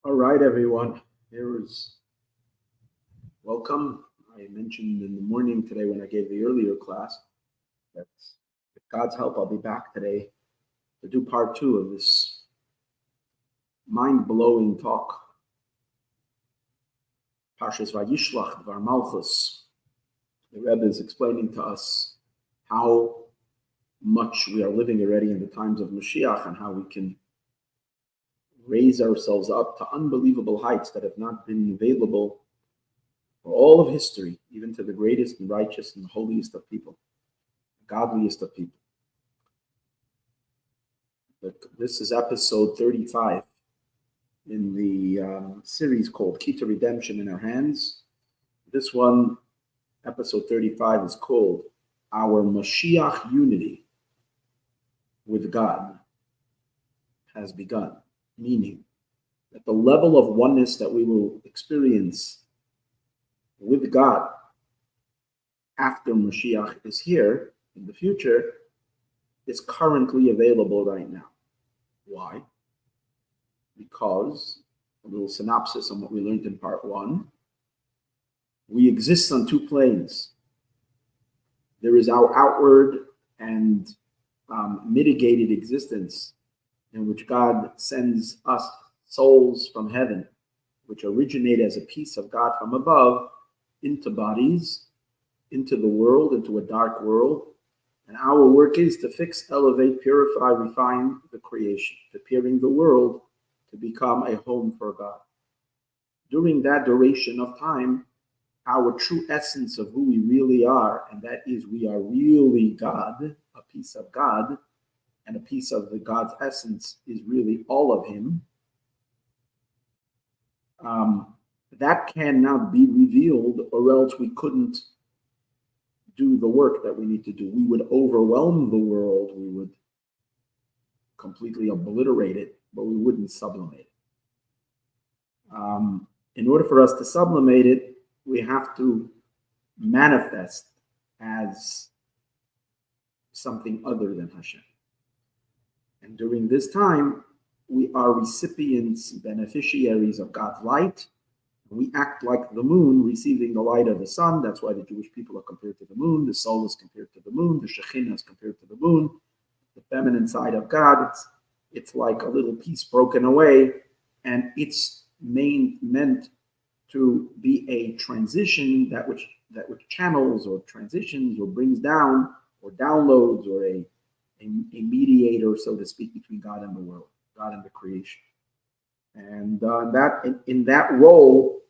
All right, everyone. Welcome. I mentioned in the morning today when I gave the earlier class that with God's help, I'll be back today to do part two of this mind-blowing talk. Parshas Vayishlach, Dvar Malchus. The Rebbe is explaining to us how much we are living already in the times of Moshiach and how we can raise ourselves up to unbelievable heights that have not been available for all of history, even to the greatest and righteous and holiest of people, the godliest of people. This is episode 35 in the series called Key to Redemption in Our Hands. This one, episode 35, is called Our Moshiach Unity with God has begun, meaning that the level of oneness that we will experience with God after Moshiach is here in the future is currently available right now. Why? Because, a little synopsis on what we learned in part one, we exist on two planes. There is our outward and mitigated existence in which God sends us souls from heaven, which originate as a piece of God from above, into bodies, into the world, into a dark world. And our work is to fix, elevate, purify, refine the creation, preparing the world to become a home for God. During that duration of time, our true essence of who we really are, and that is we are really God, a piece of God, and a piece of the God's essence is really all of Him. That cannot be revealed, or else we couldn't do the work that we need to do. We would overwhelm the world, we would completely obliterate it, but we wouldn't sublimate it. In order for us to sublimate it, we have to manifest as something other than Hashem. And during this time, we are recipients, beneficiaries of God's light. We act like the moon receiving the light of the sun. That's why the Jewish people are compared to the moon. The soul is compared to the moon. The Shekhinah is compared to the moon. The feminine side of God, it's like a little piece broken away, and it's meant to be a transition that which channels or transitions or brings down or downloads or a mediator, so to speak, between God and the world, God and the creation. And in that role,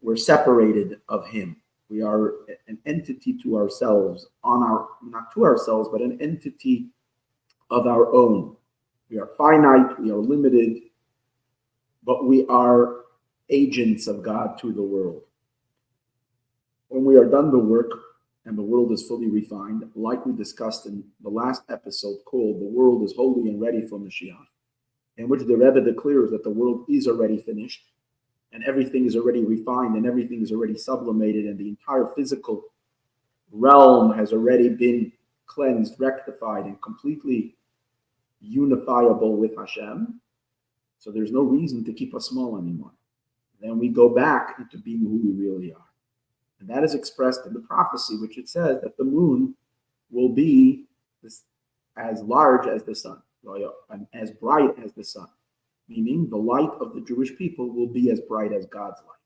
we're separated of Him. We are an entity to ourselves, not to ourselves, but an entity of our own. We are finite, we are limited, but we are agents of God to the world. When we are done the work and the world is fully refined, like we discussed in the last episode called The World is Holy and Ready for Moshiach, in which the Rebbe declares that the world is already finished and everything is already refined and everything is already sublimated and the entire physical realm has already been cleansed, rectified, and completely unifiable with Hashem. So there's no reason to keep us small anymore. Then we go back into being who we really are. And that is expressed in the prophecy, which it says that the moon will be as large as the sun, and as bright as the sun, meaning the light of the Jewish people will be as bright as God's light.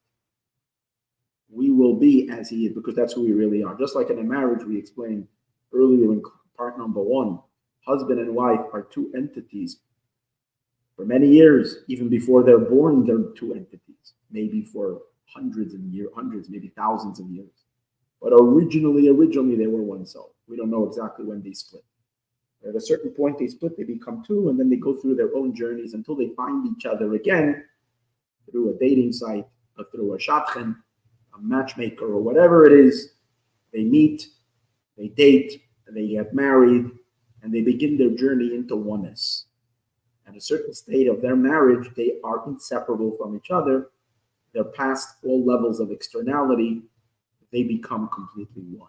We will be as He is, because that's who we really are. Just like in a marriage, we explained earlier in part number one, husband and wife are two entities. For many years, even before they're born, they're two entities, maybe for hundreds, maybe thousands of years. But originally, they were one soul. We don't know exactly when they split. At a certain point, they split, they become two, and then they go through their own journeys until they find each other again through a dating site, or through a shadchan, a matchmaker, or whatever it is. They meet, they date, and they get married, and they begin their journey into oneness. At a certain state of their marriage, they are inseparable from each other. They're past all levels of externality. They become completely one.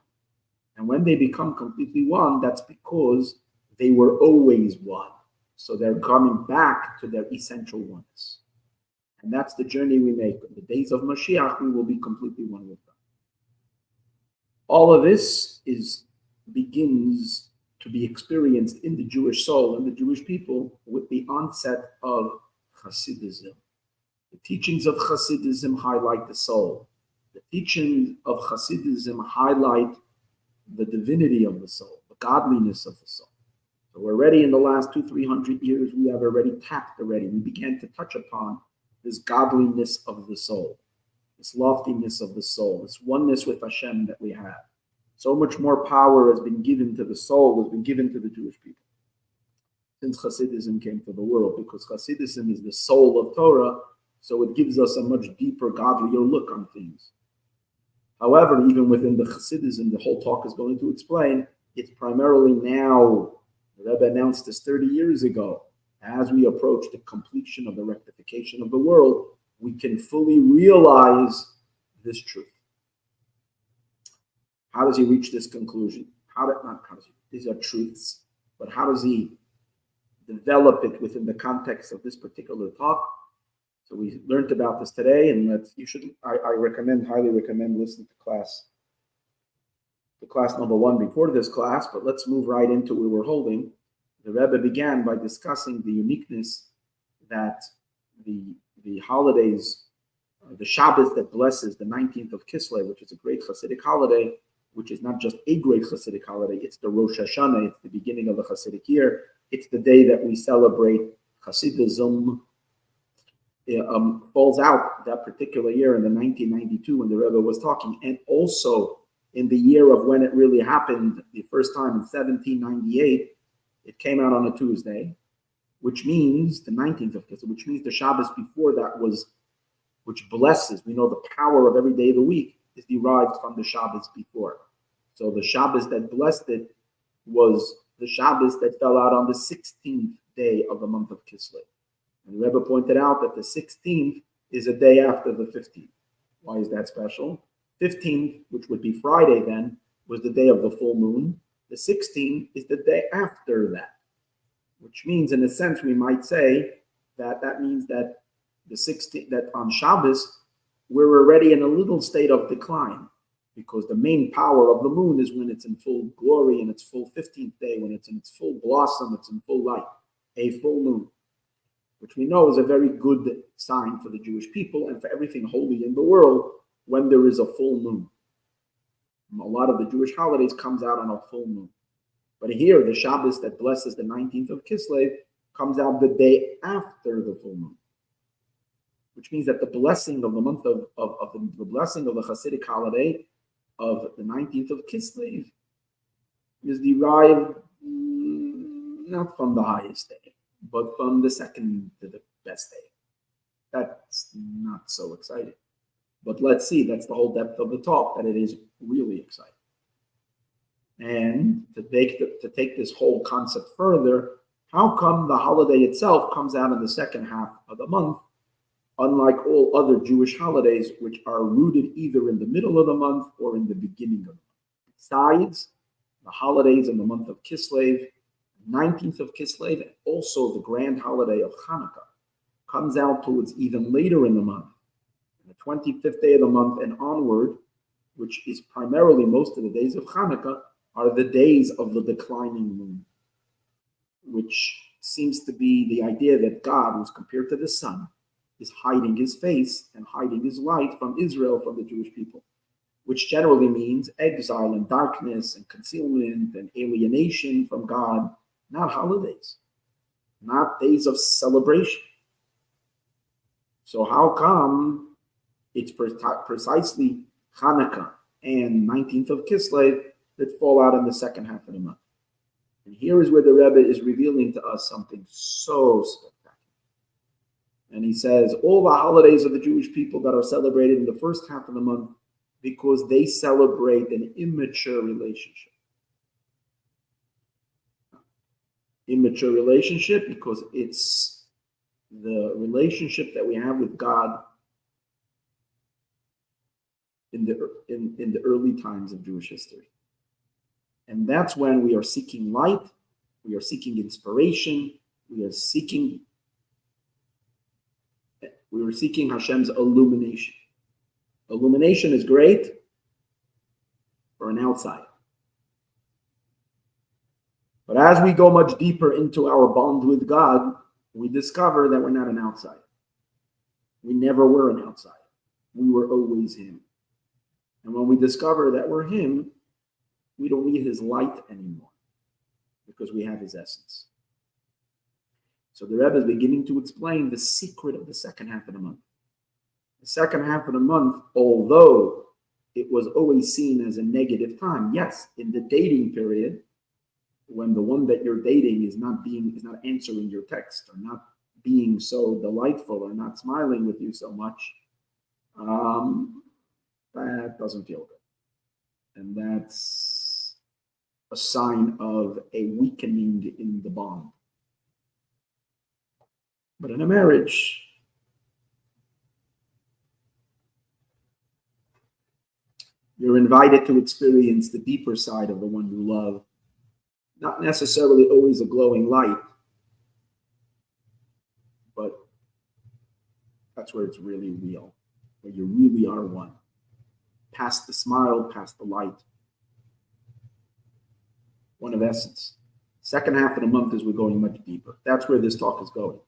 And when they become completely one, that's because they were always one. So they're coming back to their essential oneness. And that's the journey we make. In the days of Moshiach, we will be completely one with God. All of this begins to be experienced in the Jewish soul and the Jewish people with the onset of Hasidism. The teachings of Hasidism highlight the soul. The teachings of Hasidism highlight the divinity of the soul, the godliness of the soul. So already in the last 200-300 years, we have already tapped already. We began to touch upon this godliness of the soul, this loftiness of the soul, this oneness with Hashem that we have. So much more power has been given to the soul, has been given to the Jewish people since Hasidism came to the world, because Hasidism is the soul of Torah, so it gives us a much deeper, godlier look on things. However, even within the Hasidism, the whole talk is going to explain, it's primarily now, the Rebbe announced this 30 years ago, as we approach the completion of the rectification of the world, we can fully realize this truth. How does he reach this conclusion? These are truths, but how does he develop it within the context of this particular talk? So we learned about this today, and I highly recommend listening to class number 1 before this class, but let's move right into where we're holding. The Rebbe began by discussing the uniqueness that the holidays, the Shabbos that blesses the 19th of Kislev, which is a great Hasidic holiday, which is not just a great Hasidic holiday, it's the Rosh Hashanah, it's the beginning of the Hasidic year, it's the day that we celebrate Hasidism. Falls out that particular year in the 1992 when the Rebbe was talking, and also in the year of when it really happened, the first time in 1798, it came out on a Tuesday, which means the 19th of Kislev, which means the Shabbos before that which blesses, we know the power of every day of the week is derived from the Shabbos before. So the Shabbos that blessed it was the Shabbos that fell out on the 16th day of the month of Kislev. And the Rebbe pointed out that the 16th is a day after the 15th. Why is that special? 15th, which would be Friday then, was the day of the full moon. The 16th is the day after that, which means, in a sense, we might say that means that the 16th, that on Shabbos, we're already in a little state of decline, because the main power of the moon is when it's in full glory and its full 15th day, when it's in its full blossom, it's in full light, a full moon, which we know is a very good sign for the Jewish people and for everything holy in the world when there is a full moon. A lot of the Jewish holidays comes out on a full moon. But here, the Shabbos that blesses the 19th of Kislev comes out the day after the full moon, which means that the blessing of the month of the blessing of the Hasidic holiday of the 19th of Kislev is derived not from the highest day, but from the second to the best day. That's not so exciting. But let's see, that's the whole depth of the talk, that it is really exciting. And to take this whole concept further, how come the holiday itself comes out in the second half of the month, unlike all other Jewish holidays, which are rooted either in the middle of the month or in the beginning of the month? Besides the holidays in the month of Kislev, 19th of Kislev, and also the grand holiday of Hanukkah, comes out towards even later in the month. The 25th day of the month and onward, which is primarily most of the days of Hanukkah, are the days of the declining moon, which seems to be the idea that God, who's compared to the sun, is hiding his face and hiding his light from Israel, from the Jewish people, which generally means exile and darkness and concealment and alienation from God, not holidays, not days of celebration. So how come it's precisely Hanukkah and 19th of Kislev that fall out in the second half of the month? And here is where the Rebbe is revealing to us something so spectacular. And he says, all the holidays of the Jewish people that are celebrated in the first half of the month, because they celebrate an immature relationship. Immature relationship because it's the relationship that we have with God in the early times of Jewish history. And that's when we are seeking light, we are seeking inspiration, we are seeking We were seeking Hashem's illumination. Illumination is great for an outsider. But as we go much deeper into our bond with God, we discover that we're not an outsider. We never were an outsider. We were always Him. And when we discover that we're Him, we don't need His light anymore because we have His essence. So the Rebbe is beginning to explain the secret of the second half of the month. The second half of the month, although it was always seen as a negative time, yes, in the dating period, when the one that you're dating is not answering your text or not being so delightful or not smiling with you so much, that doesn't feel good. And that's a sign of a weakening in the bond. But in a marriage, you're invited to experience the deeper side of the one you love. Not necessarily always a glowing light, but that's where it's really real, where you really are one. Past the smile, past the light. One of essence. Second half of the month is we're going much deeper. That's where this talk is going.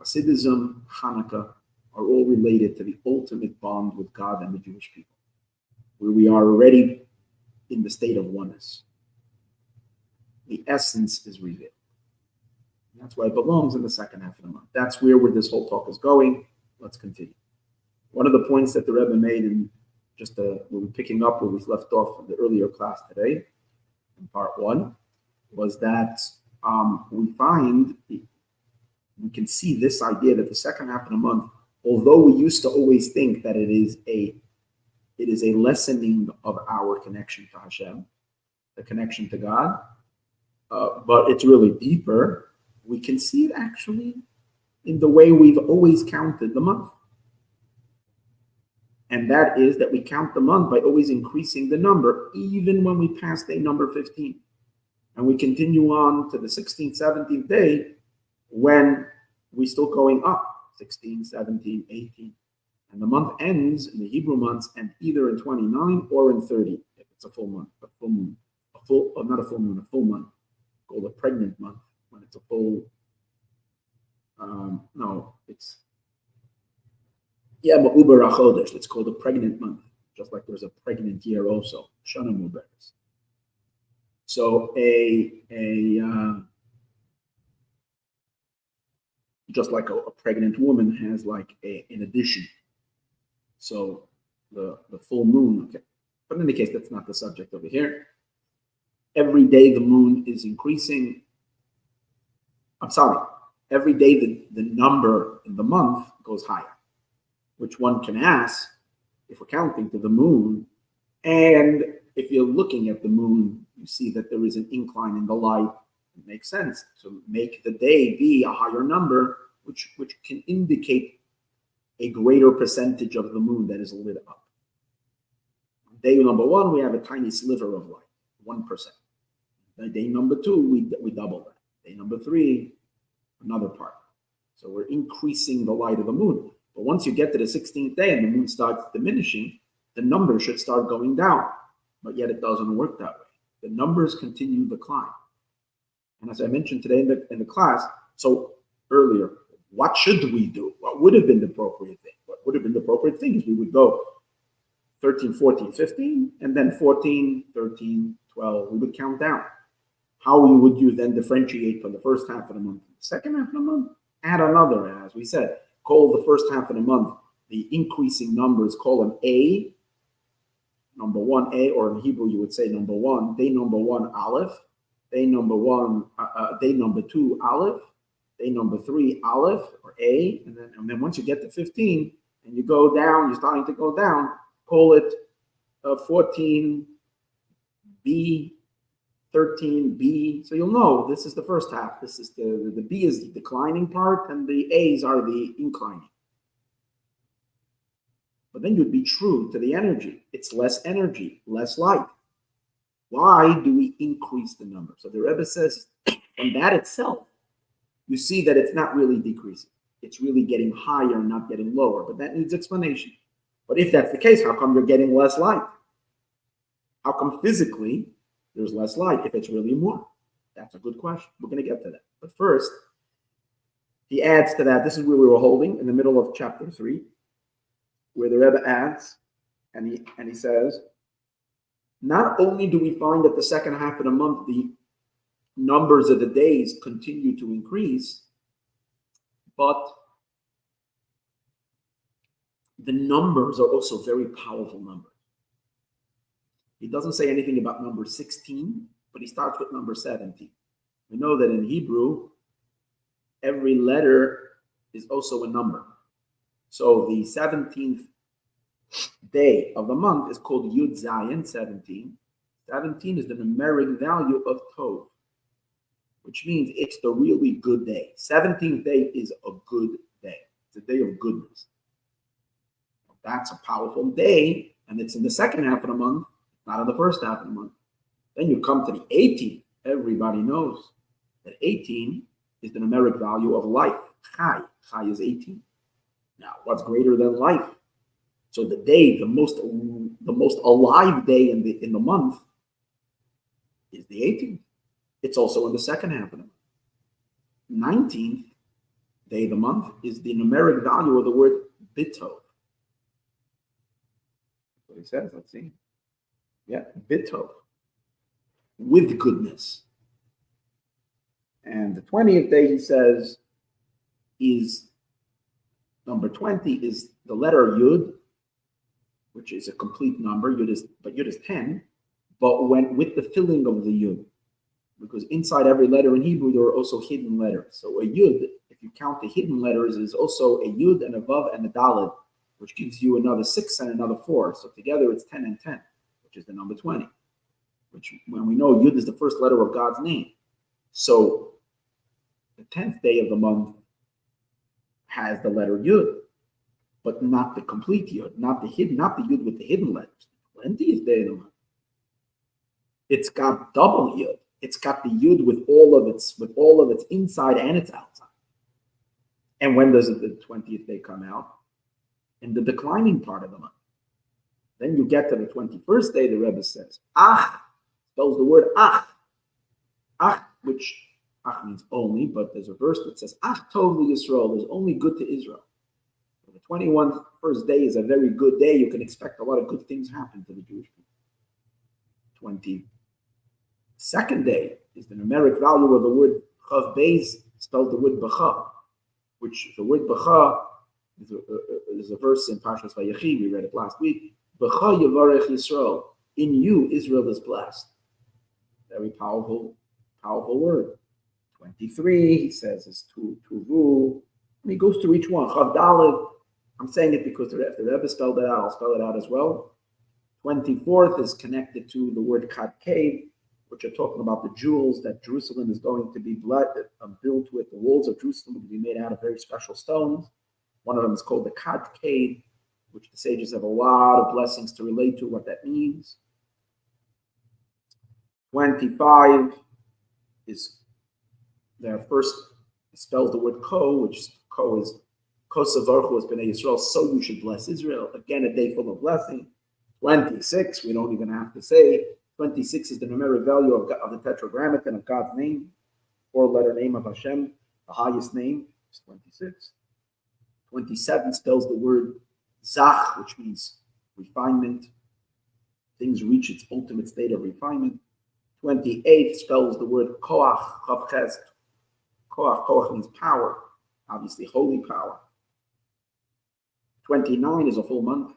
Hasidism, Hanukkah are all related to the ultimate bond with God and the Jewish people, where we are already in the state of oneness. The essence is revealed. And that's why it belongs in the second half of the month. That's where this whole talk is going. Let's continue. One of the points that the Rebbe made in we're picking up where we left off in the earlier class today, in part one, was that we can see this idea that the second half of the month, although we used to always think that it is a lessening of our connection to Hashem, the connection to God, but it's really deeper. We can see it actually in the way we've always counted the month. And that is that we count the month by always increasing the number, even when we pass day number 15. And we continue on to the 16th, 17th day when we're still going up, 16, 17, 18. And the month ends, in the Hebrew months, and either in 29 or in 30, if it's a full month, a full moon, not a full moon, a full month, called a pregnant month, when it's a full, Ma'uber HaChodesh, it's called a pregnant month, just like there's a pregnant year also, Shana Muberes. So just like a pregnant woman has like an addition. So the full moon, okay. But in any case, that's not the subject over here. Every day the moon is increasing. Every day the number in the month goes higher, which one can ask if we're counting to the moon. And if you're looking at the moon, you see that there is an incline in the light. It makes sense to make the day be a higher number, which can indicate a greater percentage of the moon that is lit up. Day number one, we have a tiny sliver of light, 1%. Day number two, we double that. Day number three, another part. So we're increasing the light of the moon. But once you get to the 16th day and the moon starts diminishing, the number should start going down. But yet it doesn't work that way. The numbers continue to climb. And as I mentioned today in the class, so earlier, what should we do? What would have been the appropriate thing? What would have been the appropriate thing is we would go 13, 14, 15, and then 14, 13, 12. We would count down. How would you then differentiate from the first half of the month? The second half of the month, add another, as we said. Call the first half of the month, the increasing numbers, call them A, number one A, or in Hebrew you would say number one, day number one, Aleph, day number two, Aleph, day number three, Aleph, or A, and then once you get to 15, and you go down, you're starting to go down, call it 14, B, 13, B. So you'll know this is the first half. This is the B is the declining part, and the A's are the inclining. But then you'd be true to the energy. It's less energy, less light. Why do we increase the number? So the Rebbe says, from that itself, you see that it's not really decreasing. it's really getting higher, not getting lower. But that needs explanation. But if that's the case, how come you're getting less light? How come physically there's less light if it's really more? That's a good question. We're going to get to that. But first, he adds to that. This is where we were holding in the middle of chapter 3, where the Rebbe adds, and he says, not only do we find that the second half of the month, the numbers of the days continue to increase, but the numbers are also very powerful numbers. He doesn't say anything about number 16, but he starts with number 17. We know that in Hebrew, every letter is also a number. So the 17th day of the month is called Yud Zayin, 17. 17 is the numeric value of Tov, which means it's the really good day. 17th day is a good day. It's a day of goodness. That's a powerful day, and it's in the second half of the month, not in the first half of the month. Then you come to the 18th. Everybody knows that 18 is the numeric value of life. Chai. Chai is 18. Now, what's greater than life? So the day, the most alive day in the month is the 18th. It's also in the second half of the month. 19th day of the month is the numeric value of the word bitov. That's what he says. Let's see. Yeah, bitov. With goodness. And the 20th day, he says, is number 20 is the letter Yud, which is a complete number. Yud is 10, but with the filling of the Yud. Because inside every letter in Hebrew, there are also hidden letters. So a Yud, if you count the hidden letters, is also a Yud and a Vav and a Dalet, which gives you another 6 and another 4. So together it's 10 and 10, which is the number 20. Which, when we know Yud is the first letter of God's name. So the 10th day of the month has the letter Yud, but not the complete Yud, not the Yud with the hidden letters. The 20th day of the month, it's got double Yud. It's got the Yud with all of its inside and its outside. And when does the 20th day come out? In the declining part of the month. Then you get to the 21st day, the Rebbe says, Ach, spells the word Ach. Ach, which Ach means only, but there's a verse that says, Ach tov Yisrael, there's only good to Israel. So the 21st day is a very good day. You can expect a lot of good things happen to the Jewish people. 22nd day is the numeric value of the word Chav Beis, spells the word Bacha, which the word Bacha is a verse in Parshas Vayechi, we read it last week. Bacha Yavarech Yisrael, in you Israel is blessed. Very powerful word. 23, he says, is Tuvu. And he goes through each one. Chav Daled, I'm saying it because if the Rebbe spelled it out, I'll spell it out as well. 24th is connected to the word Kadkei, which are talking about the jewels that Jerusalem is going to be built with. The walls of Jerusalem will be made out of very special stones. One of them is called the Kadkei, which the sages have a lot of blessings to relate to what that means. 25 is their first spells the word Ko, which Ko is Kosavarchu has been a Yisrael, so you should bless Israel. Again, a day full of blessing. 26, we don't even have to say. 26 is the numeric value of the tetragrammaton of God's name, 4-letter name of Hashem, the highest name is 26. 27 spells the word Zach, which means refinement. Things reach its ultimate state of refinement. 28 spells the word Koach, Chavches. Koach means power, obviously holy power. 29 is a full month.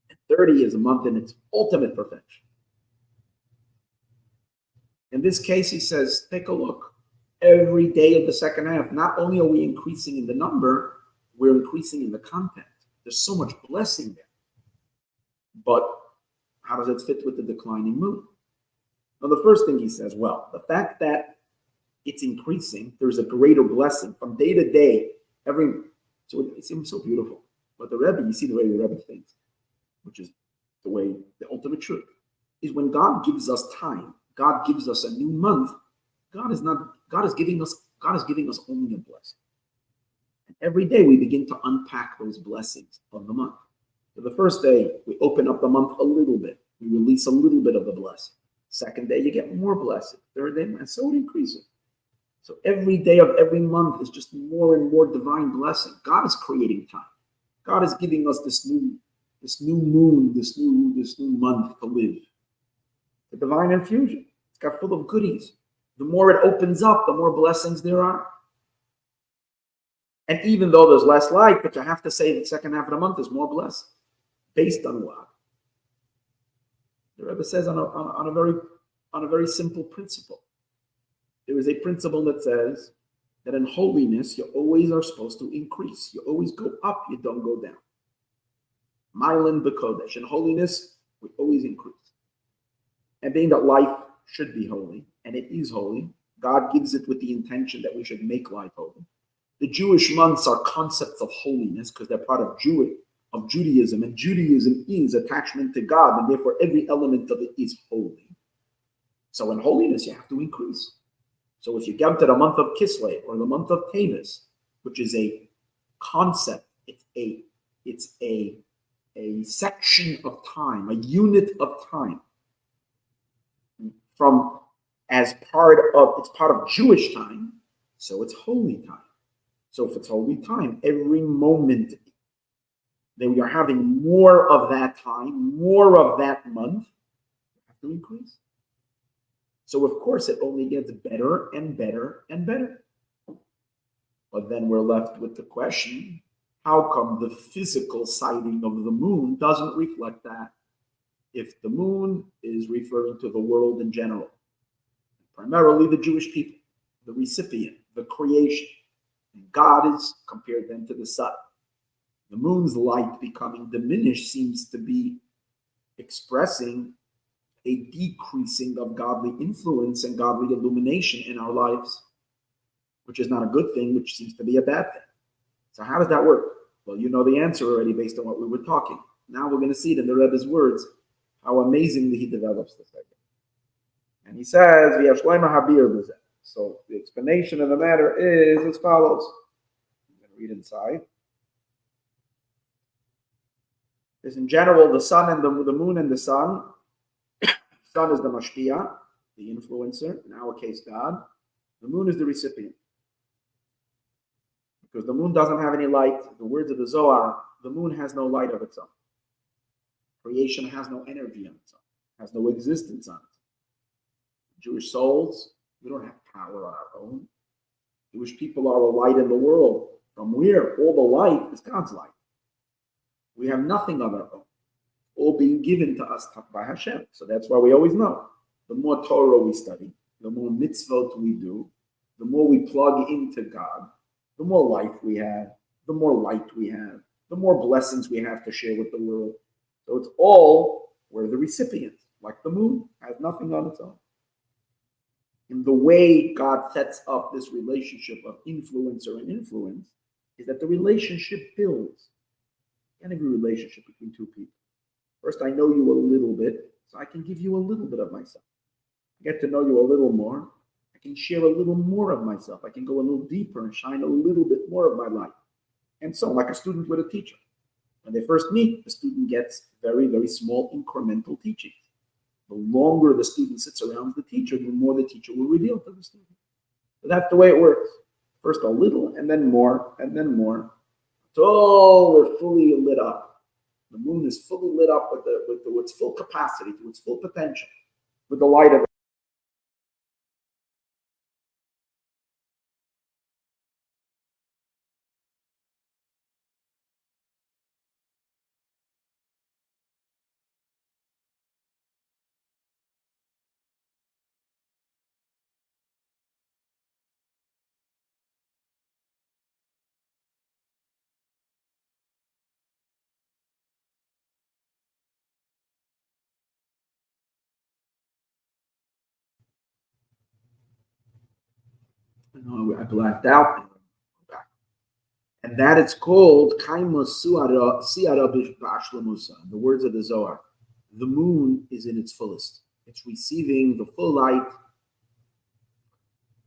And 30 is a month in its ultimate perfection. In this case, he says, take a look. Every day of the second half, not only are we increasing in the number, we're increasing in the content. There's so much blessing there. But how does it fit with the declining moon? Well, the first thing he says, well, the fact that it's increasing, there's a greater blessing from day to day. So it seems so beautiful. But the Rebbe, you see the way the Rebbe thinks, which is the way, the ultimate truth, is when God gives us time, God gives us a new month, God is giving us only a blessing. every day we begin to unpack those blessings of the month. So the first day, we open up the month a little bit. We release a little bit of the blessing. Second day, you get more blessing. Third day, and so it increases. So every day of every month is just more and more divine blessing. God is creating time. God is giving us this new moon, this new month to live. The divine infusion. It's got full of goodies. The more it opens up, the more blessings there are. And even though there's less light, but you have to say the second half of the month is more blessed. Based on what? The Rebbe says on a very simple principle. There is a principle that says that in holiness, you always are supposed to increase. You always go up, you don't go down. Mylin b'kodesh. In holiness, we always increase. And being that life should be holy, and it is holy, God gives it with the intention that we should make life holy. The Jewish months are concepts of holiness because they're part of Judaism, and Judaism is attachment to God, and therefore every element of it is holy. So in holiness, you have to increase. So if you get to the month of Kislev or the month of Tavis, which is a concept, it's a section of time, a unit of time, it's part of Jewish time, so it's holy time. So if it's holy time, every moment that we are having more of that time, more of that month, we have to increase. So of course it only gets better and better and better. But then we're left with the question, how come the physical sighting of the moon doesn't reflect that? If the moon is referring to the world in general, primarily the Jewish people, the recipient, the creation, and God is compared then to the sun. The moon's light becoming diminished seems to be expressing a decreasing of godly influence and godly illumination in our lives, which is not a good thing, which seems to be a bad thing. So how does that work? Well, you know the answer already based on what we were talking. Now we're going to see it in the Rebbe's words, how amazingly he develops this idea. And he says, so the explanation of the matter is as follows. I'm going to read inside. Is in general the sun and the moon and the sun. The sun is the Moshiach, the influencer, in our case God. The moon is the recipient. Because the moon doesn't have any light. The words of the Zohar, the moon has no light of its own. Creation has no energy on its own, has no existence on its own. Jewish souls, we don't have power on our own. Jewish people are a light in the world. From where? All the light is God's light. We have nothing of our own. All being given to us by Hashem. So that's why we always know. The more Torah we study, the more mitzvot we do, the more we plug into God, the more life we have, the more light we have, the more blessings we have to share with the world. So it's all, we're the recipient. Like the moon has nothing on its own. And the way God sets up this relationship of influencer and influence is that the relationship builds. And every relationship between two people. First, I know you a little bit, so I can give you a little bit of myself. I get to know you a little more. I can share a little more of myself. I can go a little deeper and shine a little bit more of my light. And so, like a student with a teacher. When they first meet, the student gets very, very small incremental teachings. The longer the student sits around the teacher, the more the teacher will reveal to the student. So that's the way it works. First a little, and then more, and then more. So we're fully lit up. The moon is fully lit up with its full capacity, to its full potential, with the light of it. I blacked out. And that it's called Kaima Siara B'Ashlemusa, the words of the Zohar. The moon is in its fullest. It's receiving the full light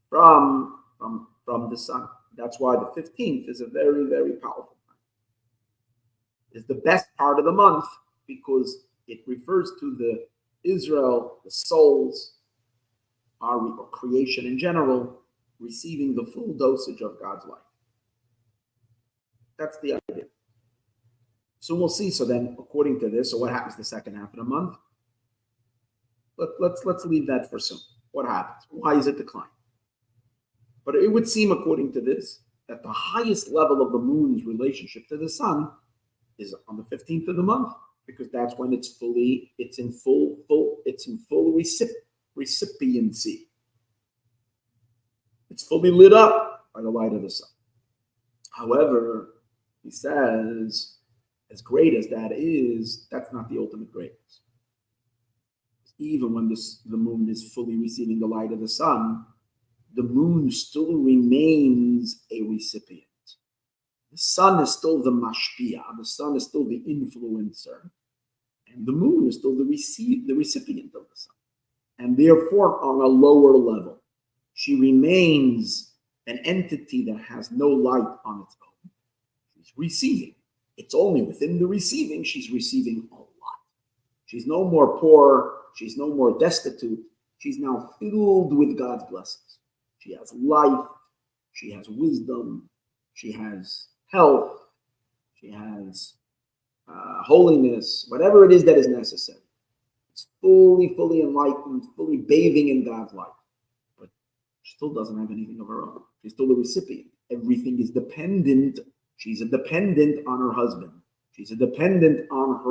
from the sun. That's why the 15th is a very, very powerful time. It's the best part of the month because it refers to the Israel, the souls, our creation in general, receiving the full dosage of God's life. That's the idea. So we'll see. So then, according to this, so what happens the second half of the month? Let's leave that for soon. What happens? Why is it declining? But it would seem, according to this, that the highest level of the moon's relationship to the sun is on the 15th of the month, because that's when it's in full recipiency. It's fully lit up by the light of the sun. However, he says, as great as that is, that's not the ultimate greatness. Even when the moon is fully receiving the light of the sun, the moon still remains a recipient. The sun is still the mashpia, the sun is still the influencer, and the moon is still the recipient of the sun. And therefore, on a lower level, she remains an entity that has no light on its own. She's receiving. It's only within the receiving she's receiving a lot. She's no more poor. She's no more destitute. She's now filled with God's blessings. She has life. She has wisdom. She has health. She has holiness, whatever it is that is necessary. It's fully enlightened, fully bathing in God's light. But she still doesn't have anything of her own. She's still the recipient. Everything is dependent. She's a dependent on her husband. She's a dependent on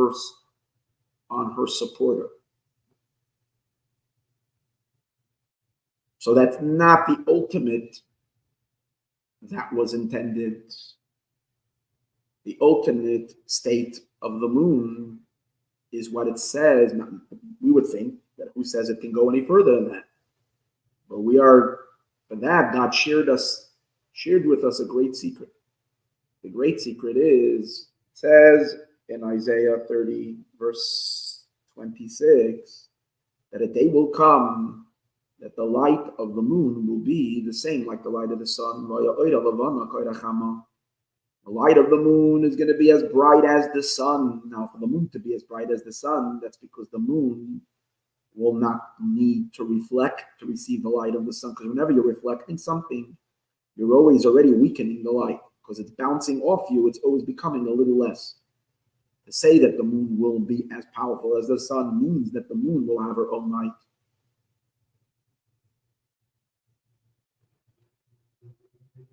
her supporter. So that's not the ultimate that was intended. The ultimate state of the moon is what it says. We would think that who says it can go any further than that? But for that, God shared with us a great secret. The great secret is, it says in Isaiah 30, verse 26, that a day will come that the light of the moon will be the same like the light of the sun. The light of the moon is going to be as bright as the sun. Now, for the moon to be as bright as the sun, that's because the moon will not need to reflect to receive the light of the sun. Because whenever you're reflecting something, you're always already weakening the light. Because it's bouncing off you, it's always becoming a little less. To say that the moon will be as powerful as the sun means that the moon will have her own light.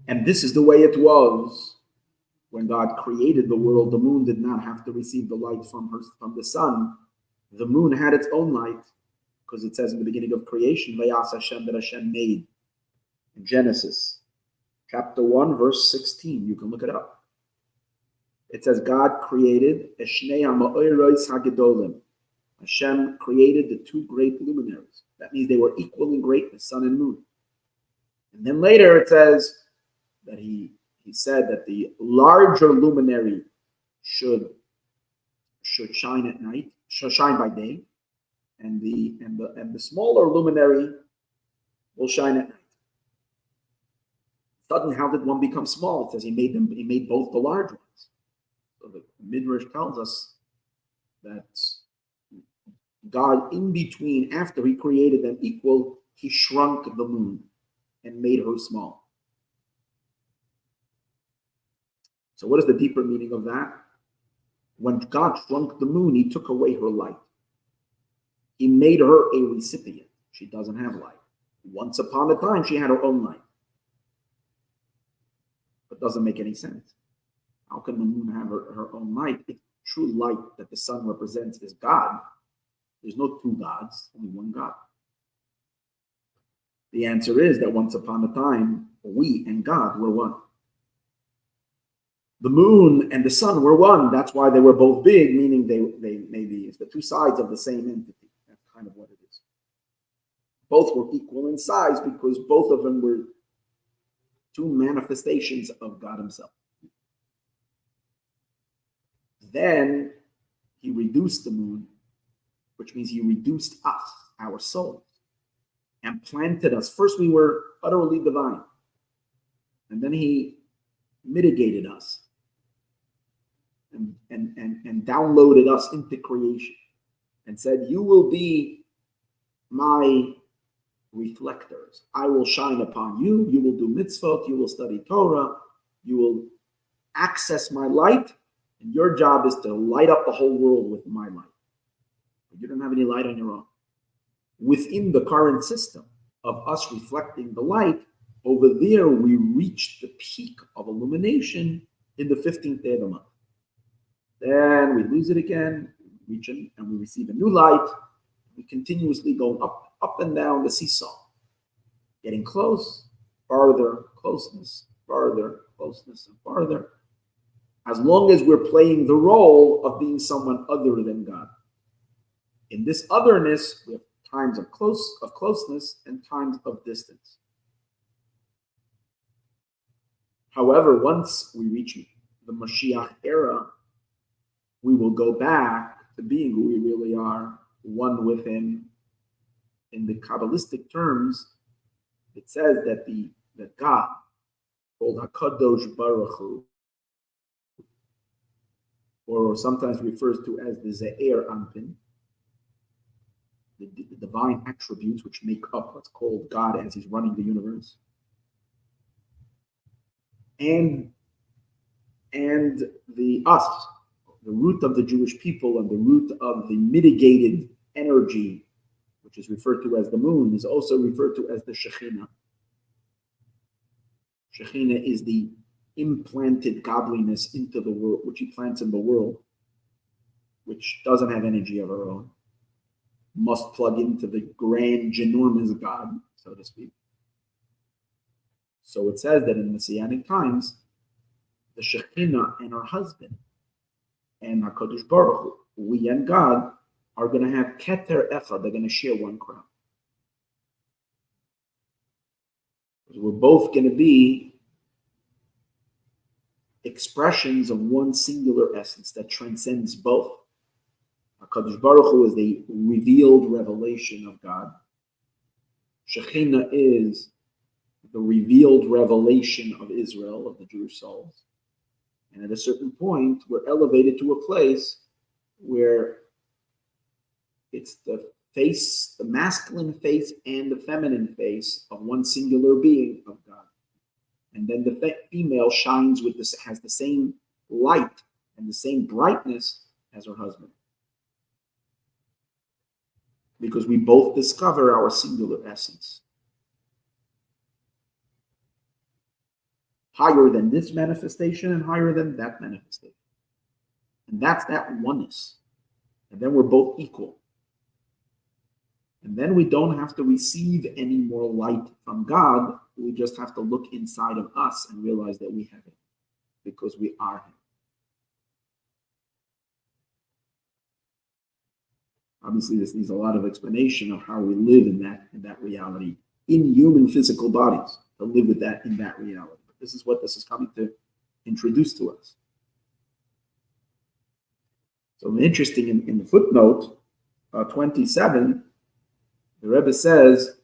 And this is the way it was when God created the world. The moon did not have to receive the light from the sun. The moon had its own light, because it says in the beginning of creation, Vayas Hashem, that Hashem made. In Genesis, chapter 1, verse 16, you can look it up. It says God created Eshnei HaMa'oros HaGedolim. Hashem created the two great luminaries. That means they were equal in greatness, sun and moon. And then later it says that he said that the larger luminary should shine at night, should shine by day, and the smaller luminary will shine at night. Suddenly, how did one become small? It says he made both the large ones. So the Midrash tells us that God, in between, after he created them equal, he shrunk the moon and made her small. So what is the deeper meaning of that? When God shrunk the moon, he took away her light. He made her a recipient. She doesn't have light. Once upon a time, she had her own light. But doesn't make any sense. How can the moon have her own light if true light that the sun represents is God? There's no two gods, only one God. The answer is that once upon a time, we and God were one. The moon and the sun were one. That's why they were both big, meaning they maybe it's the two sides of the same entity. That's kind of what it is. Both were equal in size because both of them were two manifestations of God himself. Then he reduced the moon, which means he reduced us, our souls, and planted us. First, we were utterly divine. And then he mitigated us and downloaded us into creation and said, you will be my reflectors. I will shine upon you. You will do mitzvot. You will study Torah. You will access my light. And your job is to light up the whole world with my light. But you don't have any light on your own. Within the current system of us reflecting the light, over there we reach the peak of illumination in the 15th day of the month. Then we lose it again, reach it, and we receive a new light. We continuously go up and down the seesaw, getting close, farther, closeness, farther, closeness, and farther, as long as we're playing the role of being someone other than God. In this otherness, we have times of closeness and times of distance. However, once we reach the Moshiach era, we will go back to being who we really are, one with him. In the Kabbalistic terms, it says that God, called HaKadosh Baruch Hu, or sometimes refers to as the Ze'er Anpin, the divine attributes which make up what's called God as he's running the universe, and the us, the root of the Jewish people and the root of the mitigated energy, which is referred to as the moon, is also referred to as the Shekhinah. Shekhinah is the implanted godliness into the world, which he plants in the world, which doesn't have energy of her own, must plug into the grand, ginormous God, so to speak. So it says that in Messianic times, the Shekhinah and her husband and HaKadosh Baruch Hu, we and God, are going to have Keter Echad, they're going to share one crown. We're both going to be expressions of one singular essence that transcends both. HaKadosh Baruch Hu is the revealed revelation of God. Shekhinah is the revealed revelation of Israel, of the Jewish souls. And at a certain point, we're elevated to a place where it's the face, the masculine face and the feminine face of one singular being of God. And then the female shines with this, has the same light and the same brightness as her husband. Because we both discover our singular essence. Higher than this manifestation and higher than that manifestation. And that's that oneness. And then we're both equal. And then we don't have to receive any more light from God. We just have to look inside of us and realize that we have it. Because we are him. Obviously, this needs a lot of explanation of how we live in that reality, in human physical bodies, to live with that in that reality. But this is what this is coming to introduce to us. So interesting, in the footnote 27, the Rebbe says,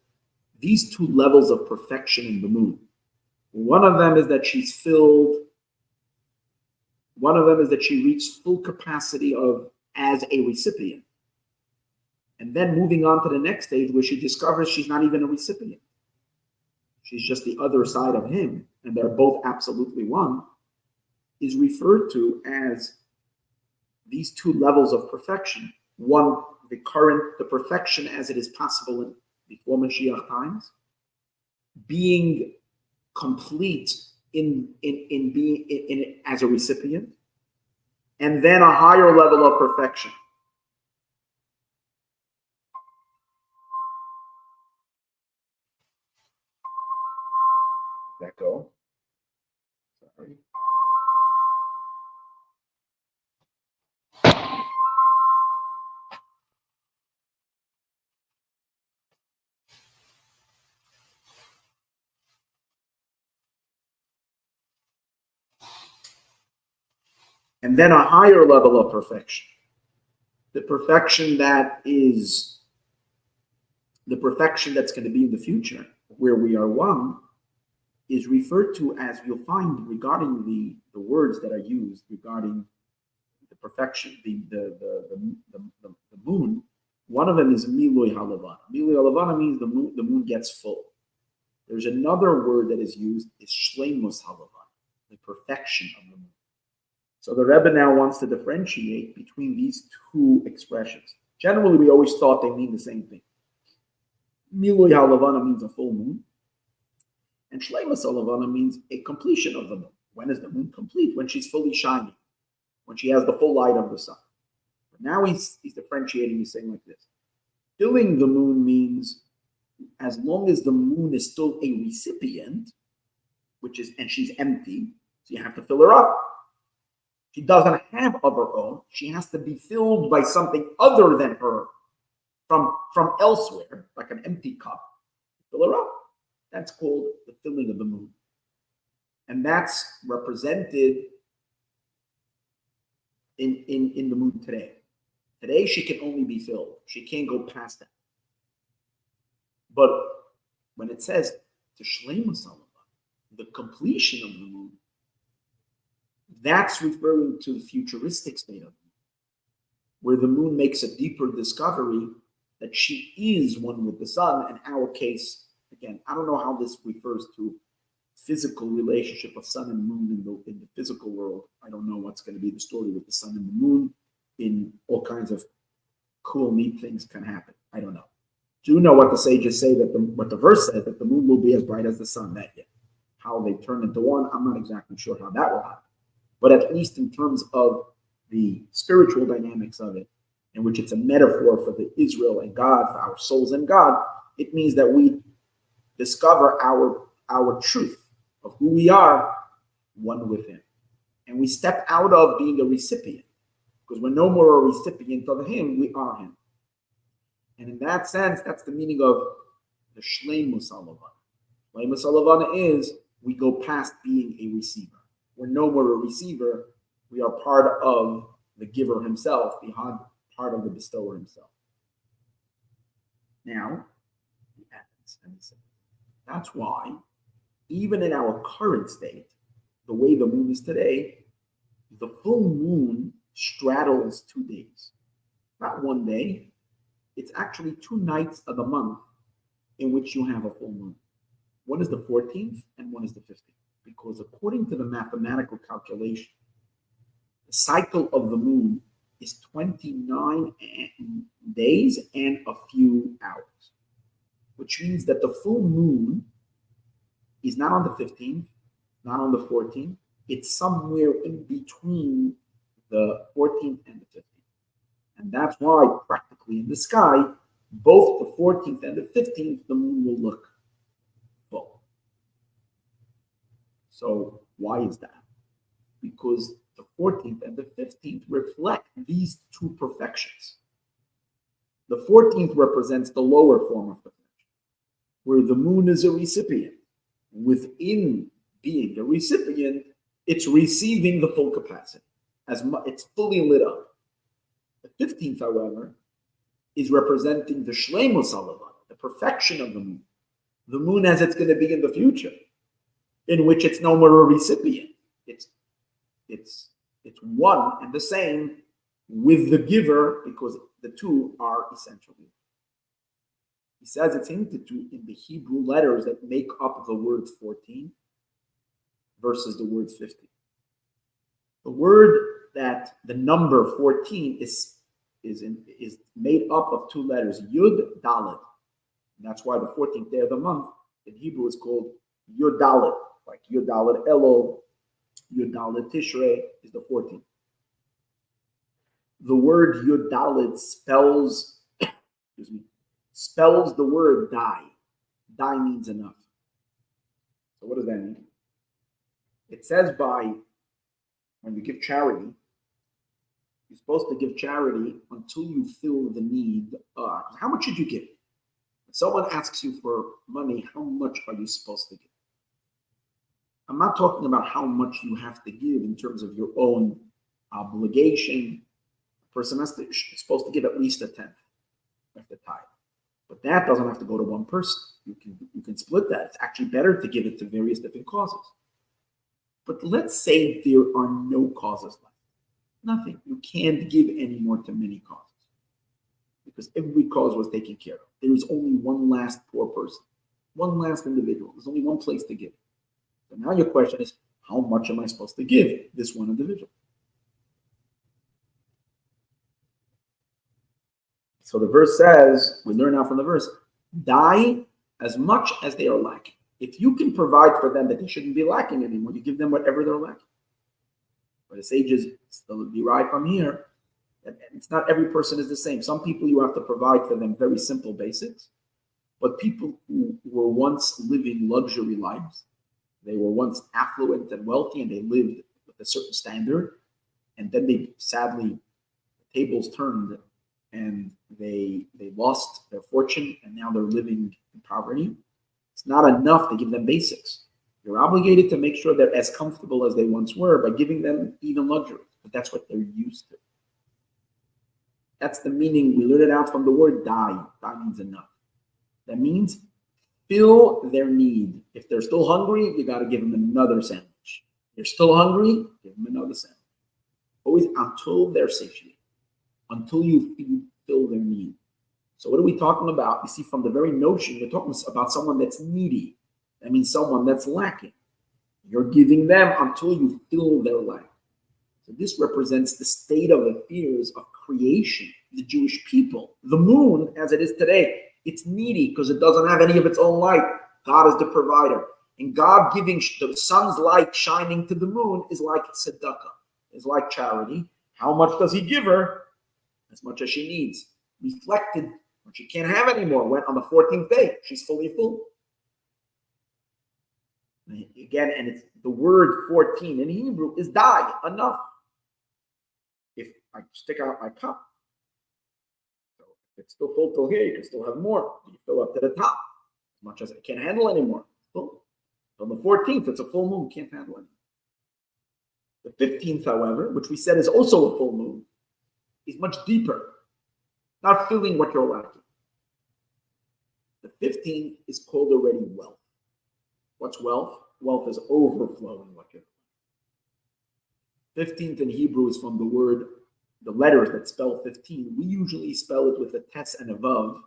these two levels of perfection in the moon. One of them is that she's filled, one of them is that she reached full capacity of as a recipient. And then moving on to the next stage where she discovers she's not even a recipient. She's just the other side of him, and they're both absolutely one, is referred to as these two levels of perfection. One, the perfection as it is possible before Mashiach times, being complete in being as a recipient, and then a higher level of perfection. That go? Sorry. And then a higher level of perfection. The perfection that's going to be in the future, where we are one, is referred to as, you'll find regarding the words that are used regarding the perfection, the moon. One of them is miloi halavana. Miloi halavana means the moon gets full. There's another word that is used, is shleimus halavana, the perfection of the moon. So the Rebbe now wants to differentiate between these two expressions. Generally, we always thought they mean the same thing. Miloi halavana means a full moon, and shleimus halavana means a completion of the moon. When is the moon complete? When she's fully shining, when she has the full light of the sun. But now he's differentiating. He's saying like this: filling the moon means as long as the moon is still a recipient, and she's empty, so you have to fill her up. She doesn't have of her own. She has to be filled by something other than her from elsewhere, like an empty cup. Fill her up. That's called the filling of the moon. And that's represented in the moon today. Today, she can only be filled. She can't go past that. But when it says to shleimus halavana, the completion of the moon, that's referring to the futuristic state of the moon, where the moon makes a deeper discovery that she is one with the sun. In our case, again, I don't know how this refers to physical relationship of sun and moon in the physical world. I don't know what's going to be the story with the sun and the moon. In all kinds of cool, neat things can happen. I don't know. Do know what the sages say, what the verse says, that the moon will be as bright as the sun. That yet, how they turn into one, I'm not exactly sure how that will happen. But at least in terms of the spiritual dynamics of it, in which it's a metaphor for the Israel and God, for our souls and God, it means that we discover our truth of who we are, one with Him. And we step out of being a recipient, because we're no more a recipient of Him, we are Him. And in that sense, that's the meaning of the shleimus halavana. Shleimus halavana is we go past being a receiver. We're no more a receiver. We are part of the giver himself, part of the bestower himself. Now, he adds, and he says, that's why, even in our current state, the way the moon is today, the full moon straddles 2 days. Not one day. It's actually 2 nights of the month in which you have a full moon. One is the 14th and one is the 15th. Because according to the mathematical calculation, the cycle of the moon is 29 days and a few hours, which means that the full moon is not on the 15th, not on the 14th. It's somewhere in between the 14th and the 15th. And that's why practically in the sky, both the 14th and the 15th, the moon will look full. So why is that? Because the 14th and the 15th reflect these 2 perfections. The 14th represents the lower form of perfection, where the moon is a recipient. Within being a recipient, it's receiving the full capacity. It's fully lit up. The 15th, however, is representing the shleimus halavana, the perfection of the moon. The moon as it's going to be in the future, in which it's no more a recipient. It's one and the same with the giver, because the 2 are essentially. He says it's hinted to in the Hebrew letters that make up the word 14 versus the word 15. The word that the number 14 is made up of 2 letters, Yud Dalet. And that's why the 14th day of the month in Hebrew is called Yud Dalet, like Yud Dalet Elul, Yud Dalet Tishrei is the 14th. The word Yud Dalet spells the word die. Die means enough. So what does that mean? It says when you give charity, you're supposed to give charity until you feel the need. How much should you give? If someone asks you for money, how much are you supposed to give? I'm not talking about how much you have to give in terms of your own obligation. A person is supposed to give at least a tenth of the tithe. But that doesn't have to go to one person. you can split that. It's actually better to give it to various different causes. But let's say there are no causes left. Nothing. You can't give any more to many causes because every cause was taken care of. There is only one last poor person, one last individual. There's only one place to give. So now your question is, how much am I supposed to give this one individual? So the verse says, we learn out from the verse, die as much as they are lacking. If you can provide for them that they shouldn't be lacking anymore, you give them whatever they're lacking. But the sages still derive from here that it's not every person is the same. Some people you have to provide for them very simple basics, but people who were once living luxury lives, they were once affluent and wealthy and they lived with a certain standard, and then they sadly, the tables turned and they lost their fortune and now they're living in poverty. It's not enough to give them basics. You're obligated to make sure they're as comfortable as they once were by giving them even luxury. But that's what they're used to. That's the meaning. We learn it out from the word die. Die means enough. That means fill their need. If they're still hungry, you got to give them another sandwich. If they're still hungry, give them another sandwich. Always until they're satiated. Until you fill their need. So what are we talking about? You see, from the very notion, we're talking about someone that's needy. That means someone that's lacking. You're giving them until you fill their lack. So this represents the state of affairs of creation, the Jewish people. The moon, as it is today, it's needy because it doesn't have any of its own light. God is the provider. And God giving the sun's light shining to the moon is like tzedakah, is like charity. How much does he give her? As much as she needs. Reflected when she can't have anymore. Went on the 14th day. She's fully full. Again, and it's the word 14 in Hebrew is die, enough. If I stick out my cup, so if it's still full till here, you can still have more. You fill up to the top, as much as I can't handle anymore. Full. On the 14th, it's a full moon, can't handle it. The 15th, however, which we said is also a full moon, is much deeper, not filling what you're lacking. The 15th is called already wealth. What's wealth? Wealth is overflowing what you're. 15th in Hebrew is from the word, the letters that spell 15. We usually spell it with a tes and a vav,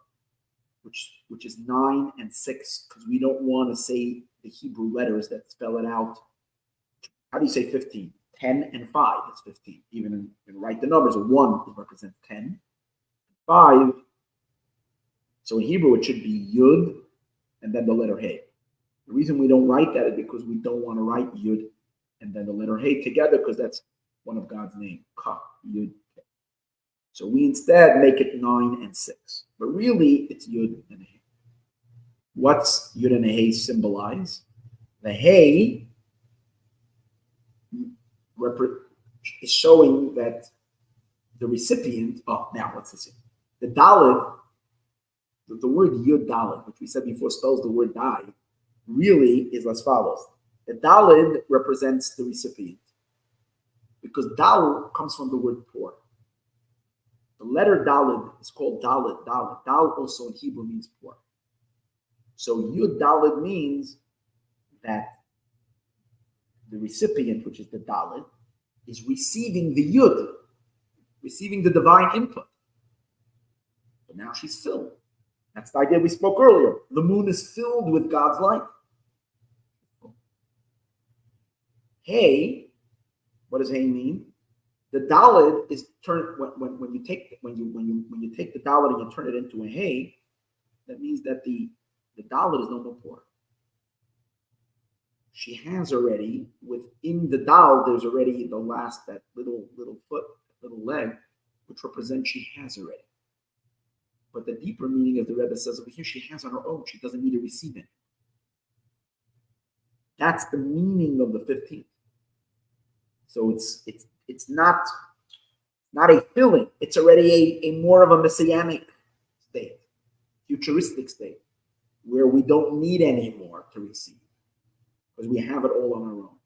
which is 9 and 6, because we don't want to say the Hebrew letters that spell it out. How do you say 15? 10 and 5 is 15. Even in write the numbers, 1 represents 10. 5. So in Hebrew it should be Yud and then the letter Hey. The reason we don't write that is because we don't want to write Yud and then the letter Hey together, because that's one of God's name, Ka, Yud. So we instead make it 9 and 6. But really, it's Yud and Hey. What's Yud and Hey symbolize? The Hey is showing that the recipient, now let's see. The Dalet, the word Yud Dalet, which we said before spells the word die, really is as follows. The Dalet represents the recipient, because Dal comes from the word poor. The letter Dalet is called Dalet. Dal also in Hebrew means poor. So Yud Dalet means that the recipient, which is the Dalet, is receiving the Yud, receiving the divine input. But now she's filled. That's the idea we spoke earlier. The moon is filled with God's light. Hey, what does hey mean? The Dalet is turned when you take the Dalet and you turn it into a hey. That means that the Dalet is no more poor. She has already within the Dal. There's already the last, that little foot, little leg, which represents she has already. But the deeper meaning, as the Rebbe says over here, she has on her own. She doesn't need to receive it. That's the meaning of the 15th. So it's not a filling. It's already a more of a messianic state, futuristic state, where we don't need any more to receive, because we have it all on our own.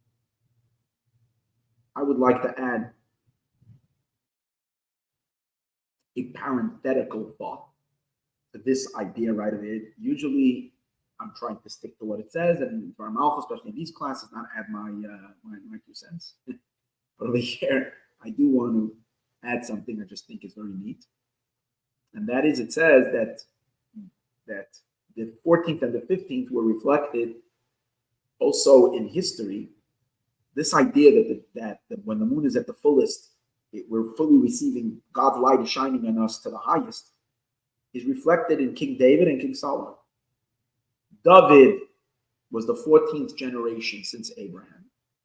I would like to add a parenthetical thought to this idea right away. Usually I'm trying to stick to what it says, and for Malchus, especially in these classes, not add my 2 cents. But over here, I do want to add something I just think is very neat, and that is, it says that the 14th and the 15th were reflected also in history. This idea that when the moon is at the fullest, we're fully receiving God's light is shining on us to the highest, is reflected in King David and King Solomon. David was the 14th generation since Abraham.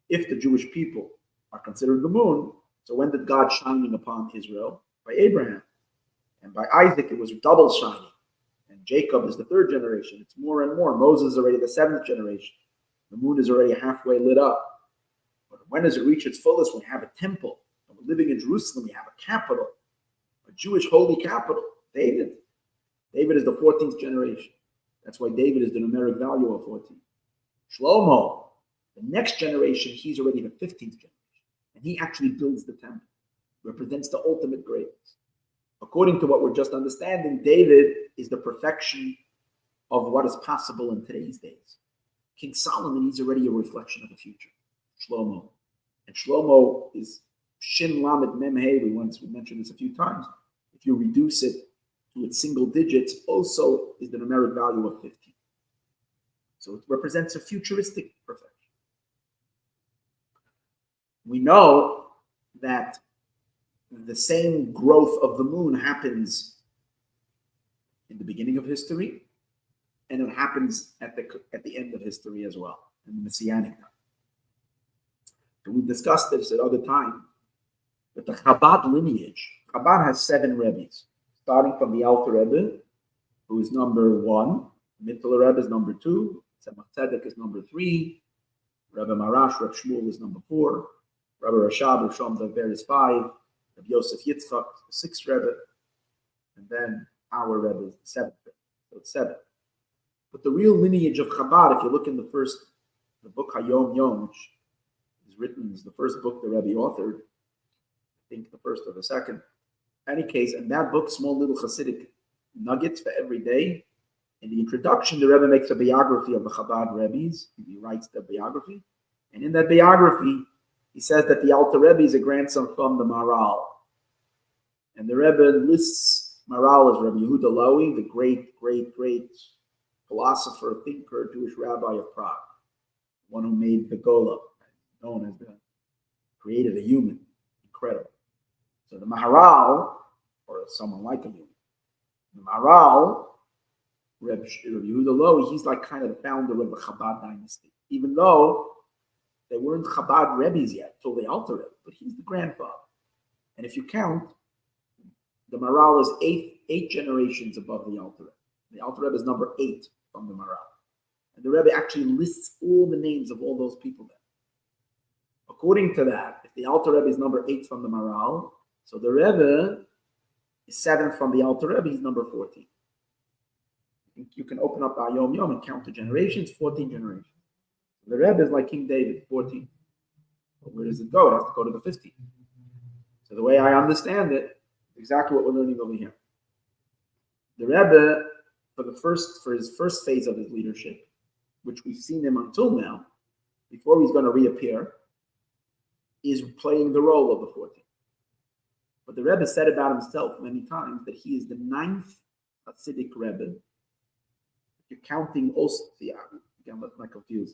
If the Jewish people are considered the moon, so when did God shining upon Israel? By Abraham. And by Isaac, it was double shining. And Jacob is the 3rd generation. It's more and more. Moses is already the 7th generation. The moon is already halfway lit up. But when does it reach its fullest? We have a temple. When we're living in Jerusalem, we have a capital, a Jewish holy capital, David. David is the 14th generation. That's why David is the numeric value of 14. Shlomo, the next generation, he's already the 15th generation. And he actually builds the temple, represents the ultimate greatness. According to what we're just understanding, David is the perfection of what is possible in today's days. King Solomon is already a reflection of the future. Shlomo. And Shlomo is Shin Lamed Mem Hey. We mentioned this a few times. If you reduce it to its single digits, also is the numeric value of 15. So it represents a futuristic perfection. We know that the same growth of the moon happens in the beginning of history, and it happens at the end of history as well, in the Messianic time. And we discussed this at other time, that the Chabad lineage, Chabad has 7 Rebbes, starting from the Alter Rebbe, who is number 1, Mittler Rebbe is number 2, Tzemach Tzedek is number 3, Rebbe Marash, Rebbe Shmuel is number 4, Rebbe Rashab, Rebbe Shom Daver is 5, Rebbe Yosef Yitzchak, the 6th Rebbe, and then our Rebbe is the 7th Rebbe. So it's 7. But the real lineage of Chabad, if you look in the book Hayom Yom, which is written, is the first book the Rebbe authored, I think the first or the second. In any case, in that book, small little Hasidic nuggets for every day. In the introduction, the Rebbe makes a biography of the Chabad Rebbes. He writes the biography. And in that biography, he says that the Alter Rebbe is a grandson from the Maharal. And the Rebbe lists Maharal as Rebbe Yehuda Lowy, the great philosopher, thinker, Jewish rabbi of Prague, one who made the Gola, known as the created a human. Incredible. So the Maharal, or someone like a human, the Maharal, Rebbe Yehuda Lowy, he's like kind of the founder of the Chabad dynasty, even though they weren't Chabad Rebbes yet, till the Alter Rebbe, but he's the grandfather. And if you count, the Maharal is eight generations above the Alter Rebbe. The Alter Rebbe is number 8 from the Maharal. And the Rebbe actually lists all the names of all those people there. According to that, if the Alter Rebbe is number 8 from the Maharal, so the Rebbe is 7th from the Alter Rebbe, he's number 14. You can open up Ayom Yom and count the generations, 14 generations. The Rebbe is like King David, 14. But where does it go? It has to go to the 15. So the way I understand it, exactly what we're learning over here. The Rebbe, for his first phase of his leadership, which we've seen him until now, before he's going to reappear, is playing the role of the 14th. But the Rebbe said about himself many times that he is the 9th Hasidic Rebbe. If you're counting also, again, let's not confuse.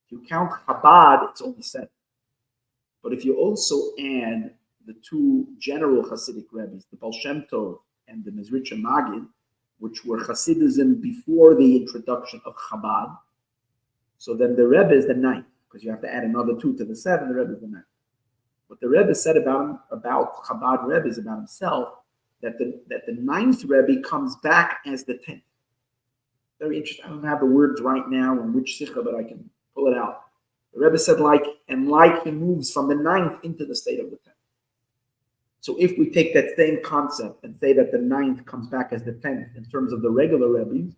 If you count Chabad, it's only 7. But if you also add the 2 general Hasidic Rebbes, the Baal Shem Tov and the Mezritcher Magid, which were Hasidism before the introduction of Chabad, so then the Rebbe is the 9th, because you have to add another 2 to the 7, the Rebbe is the 9th. What the Rebbe said about Chabad Rebbe is about himself, that the 9th Rebbe comes back as the 10th. Very interesting. I don't have the words right now on which sikha, but I can pull it out. The Rebbe said he moves from the 9th into the state of the 10th. So if we take that same concept and say that the 9th comes back as the 10th in terms of the regular Rebbes,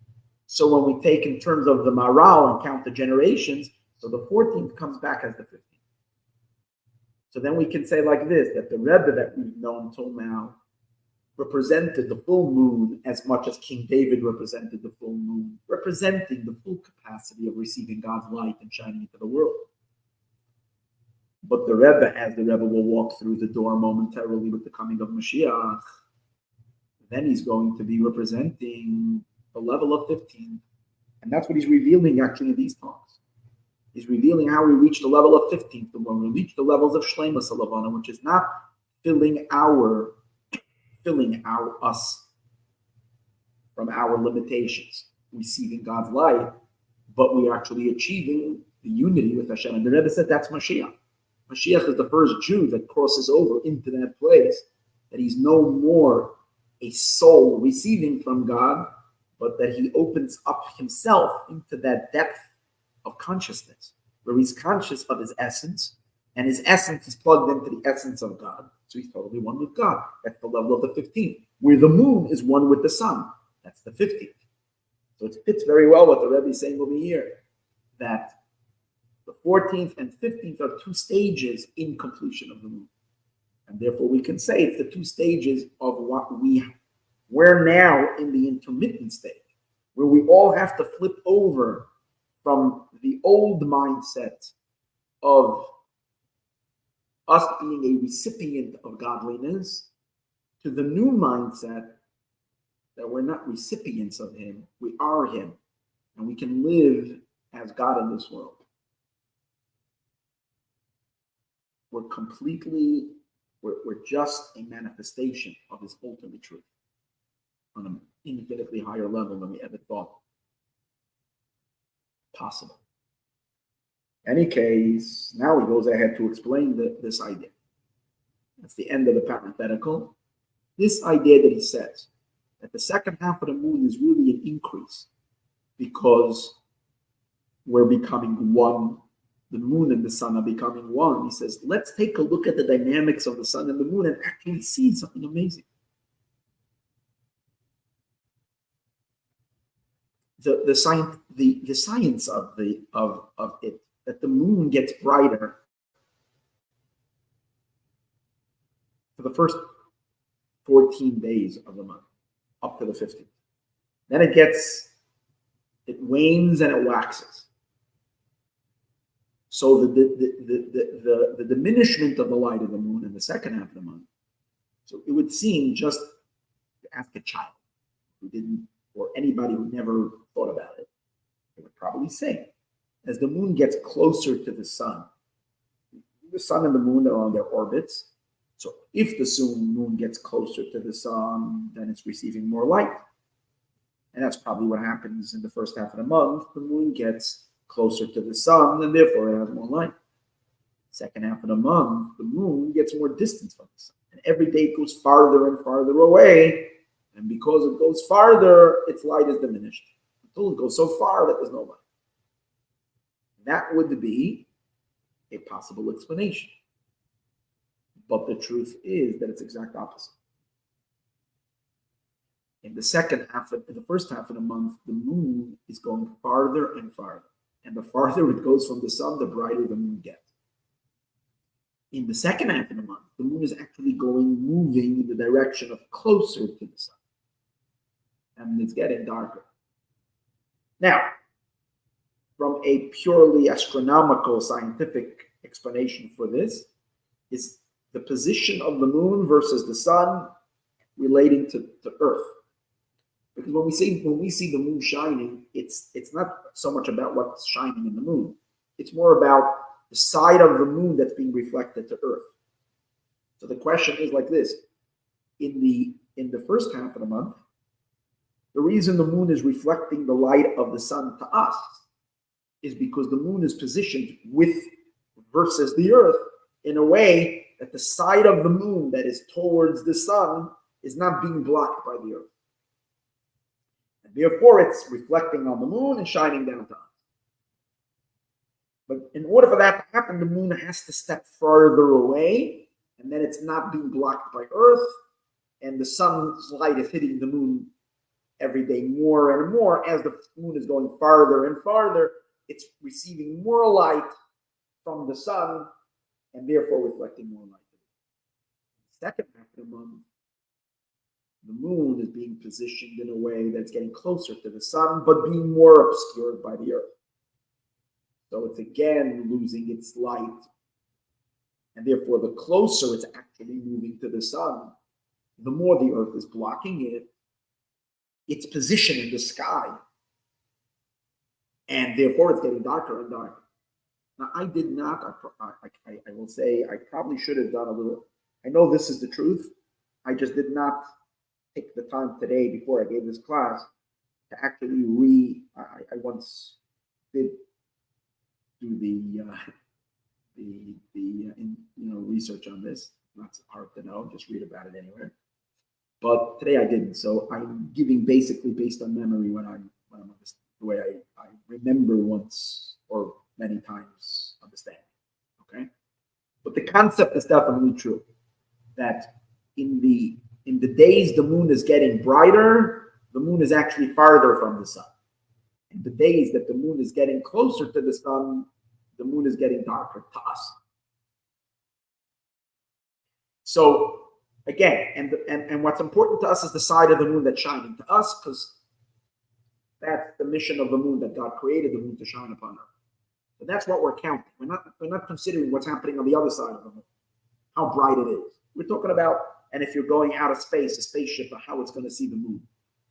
so when we take in terms of the Maharal and count the generations, so the 14th comes back as the 15th. So then we can say like this, that the Rebbe that we've known till now represented the full moon as much as King David represented the full moon, representing the full capacity of receiving God's light and shining into the world. But the Rebbe, as the Rebbe will walk through the door momentarily with the coming of Moshiach, then he's going to be representing the level of 15. And that's what he's revealing actually in these talks. He's revealing how we reach the level of 15th, when we reach the levels of Shleimus Alavana, which is not filling us from our limitations, receiving God's light, but we are actually achieving the unity with Hashem. And the Rebbe said that's Mashiach. Mashiach is the first Jew that crosses over into that place, that he's no more a soul receiving from God, but that he opens up himself into that depth of consciousness, where he's conscious of his essence, and his essence is plugged into the essence of God. So he's totally one with God. That's the level of the 15th. Where the moon is one with the sun. That's the 15th. So it fits very well what the Rebbe is saying over here, that the 14th and 15th are two stages in completion of the moon. And therefore we can say it's the two stages of what we're now in the intermittent state, where we all have to flip over from the old mindset of us being a recipient of godliness to the new mindset that we're not recipients of him, we are him, and we can live as God in this world. We're just a manifestation of his ultimate truth on an infinitely higher level than we ever thought possible. In any case, now he goes ahead to explain this idea. That's the end of the parenthetical. This idea that he says that the second half of the moon is really an increase because we're becoming one. The moon and the sun are becoming one. He says, let's take a look at the dynamics of the sun and the moon and actually see something amazing. The science of it, that the moon gets brighter for the first 14 days of the month, up to the 15th. Then it wanes and it waxes. So the diminishment of the light of the moon in the second half of the month. So it would seem, just to ask a child who didn't, or anybody who never thought about it, they would probably say, as the moon gets closer to the sun and the moon are on their orbits. So if the moon gets closer to the sun, then it's receiving more light. And that's probably what happens in the first half of the month. The moon gets closer to the sun, and therefore it has more light. Second half of the month, the moon gets more distance from the sun. And every day it goes farther and farther away. And because it goes farther, its light is diminished until it goes so far that there's no light. That would be a possible explanation. But the truth is that it's exact opposite. In the first half of the month, the moon is going farther and farther. And the farther it goes from the sun, the brighter the moon gets. In the second half of the month, the moon is actually moving in the direction of closer to the sun. And it's getting darker. Now, from a purely astronomical, scientific explanation for this, is the position of the moon versus the sun relating to Earth. Because when we see the moon shining, it's not so much about what's shining in the moon. It's more about the side of the moon that's being reflected to Earth. So the question is like this: in the first half of the month, the reason the moon is reflecting the light of the sun to us is because the moon is positioned versus the Earth in a way that the side of the moon that is towards the sun is not being blocked by the Earth. And therefore, it's reflecting on the moon and shining down to us. But in order for that to happen, the moon has to step further away, and then it's not being blocked by Earth, and the sun's light is hitting the moon every day more and more. As the moon is going farther and farther, it's receiving more light from the sun, and therefore reflecting more light. Second half of the month, The moon is being positioned in a way that's getting closer to the sun, but being more obscured by the earth. So it's again losing its light. And therefore, the closer it's actually moving to the sun, the more the earth is blocking it, its position in the sky. And therefore, it's getting darker and darker. Now, I did not, I will say, I probably should have done a little. I know this is the truth. I just did not take the time today before I gave this class to actually I once did do the research on this. Not hard to know, just read about it anywhere. But today I didn't, so I'm giving basically based on memory when I'm the way I remember once or many times understanding. Okay, but the concept is definitely true that in the days the moon is getting brighter, the moon is actually farther from the sun. In the days that the moon is getting closer to the sun, the moon is getting darker to us. So again, and what's important to us is the side of the moon that's shining to us, because that's the mission of the moon, that God created the moon to shine upon her. But that's what we're counting. We're not considering what's happening on the other side of the moon, how bright it is. We're talking about, and if you're going out of space, a spaceship, how it's going to see the moon.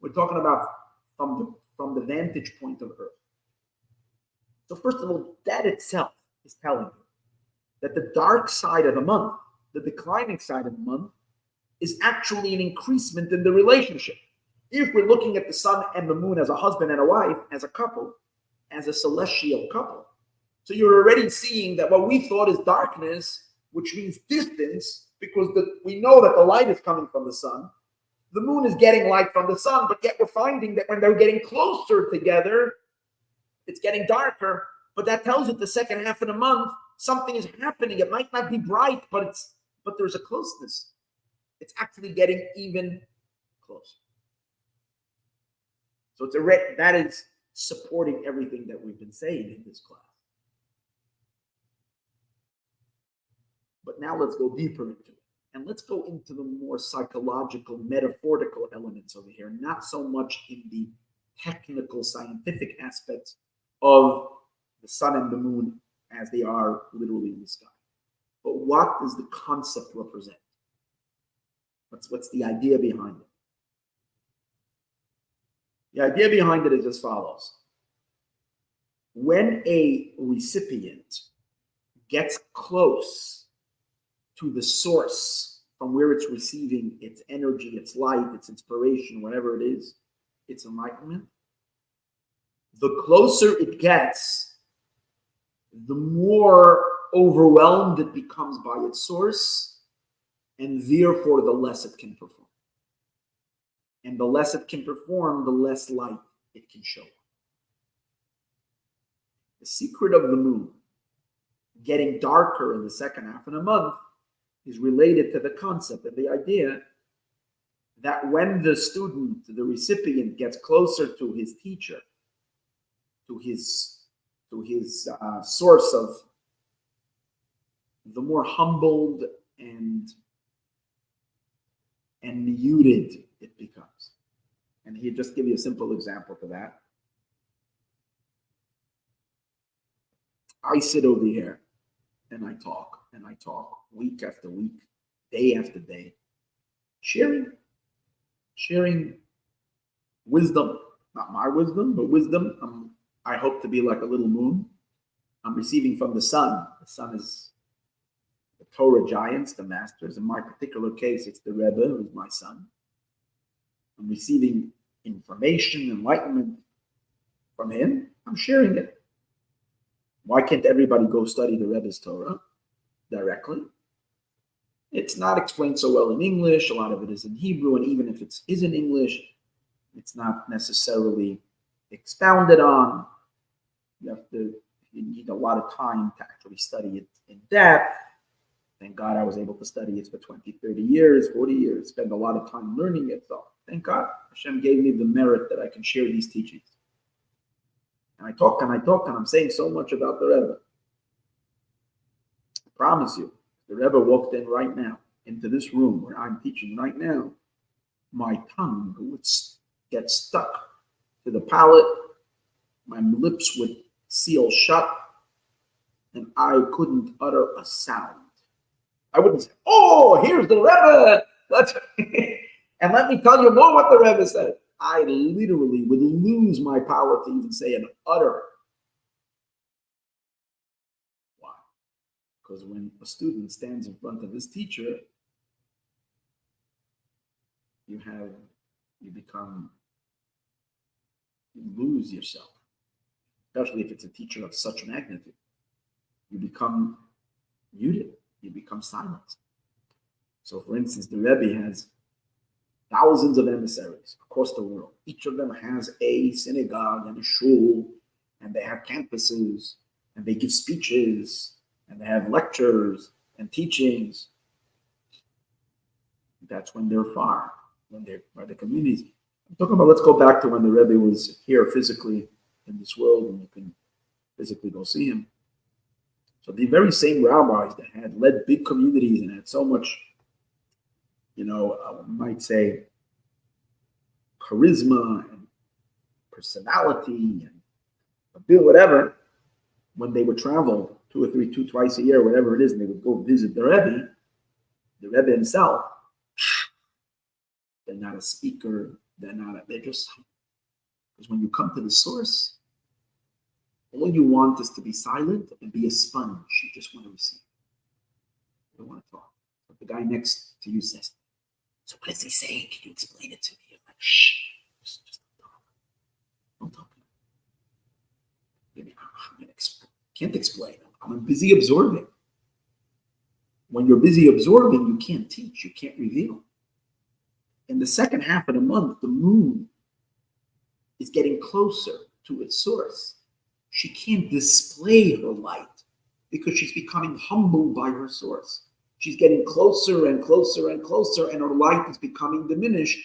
We're talking about from the vantage point of Earth. So first of all, that itself is telling you that the dark side of the month, the declining side of the month, is actually an increasement in the relationship. If we're looking at the sun and the moon as a husband and a wife, as a couple, as a celestial couple, so you're already seeing that what we thought is darkness, which means distance, because we know that the light is coming from the sun, the moon is getting light from the sun, but yet we're finding that when they're getting closer together, it's getting darker. But that tells you the second half of the month, something is happening. It might not be bright, but there's a closeness. It's actually getting even closer. So that is supporting everything that we've been saying in this class. But now let's go deeper into it. And let's go into the more psychological, metaphorical elements over here, not so much in the technical, scientific aspects of the sun and the moon as they are literally in the sky. But what does the concept represent? What's the idea behind it? The idea behind it is as follows. When a recipient gets close to the source from where it's receiving its energy, its light, its inspiration, whatever it is, its enlightenment, the closer it gets, the more overwhelmed it becomes by its source, and therefore the less it can perform. And the less it can perform, the less light it can show. The secret of the moon getting darker in the second half of the month is related to the concept and the idea that when the student, the recipient, gets closer to his teacher, to his source of, the more humbled and muted it becomes. And he'll just give you a simple example for that. I sit over here and I talk week after week, day after day, sharing wisdom, not my wisdom, but wisdom. I hope to be like a little moon. I'm receiving from the sun. The sun is the Torah giants, the masters. In my particular case, it's the Rebbe, who's my son. I'm receiving information, enlightenment from him. I'm sharing it. Why can't everybody go study the Rebbe's Torah directly? It's not explained so well in English. A lot of it is in Hebrew, and even if it is in English, it's not necessarily expounded on. You need a lot of time to actually study it in depth. Thank God I was able to study it for 20, 30 years, 40 years, spend a lot of time learning it. So thank God Hashem gave me the merit that I can share these teachings. And I talk, and I'm saying so much about the Rebbe. I promise you, the Rebbe walked in right now, into this room where I'm teaching right now, my tongue would get stuck to the palate, my lips would seal shut, and I couldn't utter a sound. I wouldn't say, "Oh, here's the Rebbe." And let me tell you more what the Rebbe said. I literally would lose my power to even say an utter. Why? Because when a student stands in front of his teacher, you lose yourself, especially if it's a teacher of such magnitude. You become muted, you become silent. So, for instance, the Rebbe has thousands of emissaries across the world. Each of them has a synagogue and a shul, and they have campuses, and they give speeches, and they have lectures and teachings. That's when they're far, when they're by the communities. I'm talking about, let's go back to when the Rebbe was here physically in this world, and you can physically go see him. So the very same rabbis that had led big communities and had so much, I might say, charisma and personality and whatever, when they would travel twice a year, whatever it is, and they would go visit the Rebbe himself, they're not a speaker, they're just, because when you come to the source, all you want is to be silent and be a sponge. You just want to receive. You don't want to talk. But the guy next to you says, "So what is he saying? Can you explain it to me?" You're like, "Shh, just don't talk. Don't talk." Maybe can't explain. I'm busy absorbing. When you're busy absorbing, you can't teach. You can't reveal. In the second half of the month, the moon is getting closer to its source. She can't display her light because she's becoming humbled by her source. She's getting closer and closer and closer, and her light is becoming diminished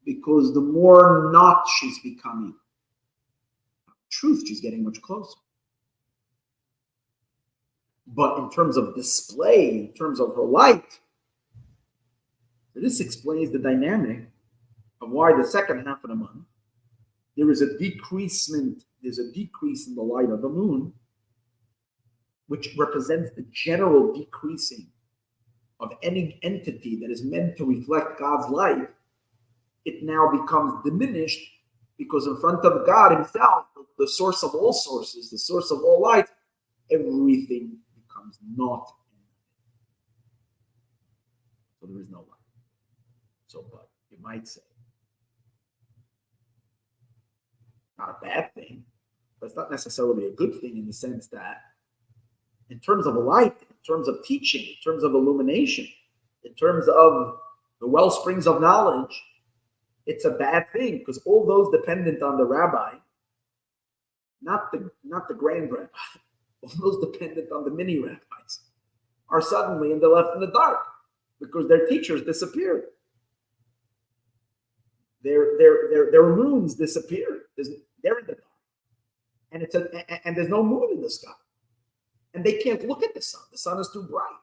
because the more not she's becoming, truth, she's getting much closer. But in terms of display, in terms of her light, this explains the dynamic of why the second half of the month, there's a decrease in the light of the moon, which represents the general decreasing of any entity that is meant to reflect God's light. It now becomes diminished because in front of God himself, the source of all sources, the source of all light, everything becomes not. So there is no light. So, but you might say, not a bad thing, but it's not necessarily a good thing in the sense that in terms of a light, in terms of teaching, in terms of illumination, in terms of the well springs of knowledge, it's a bad thing because all those dependent on the rabbi, not the grand rabbi, all those dependent on the mini rabbis, are suddenly left in the dark because their teachers disappeared. Their moons disappeared. They're in the dark, and there's no moon in the sky, and they can't look at the sun. The sun is too bright,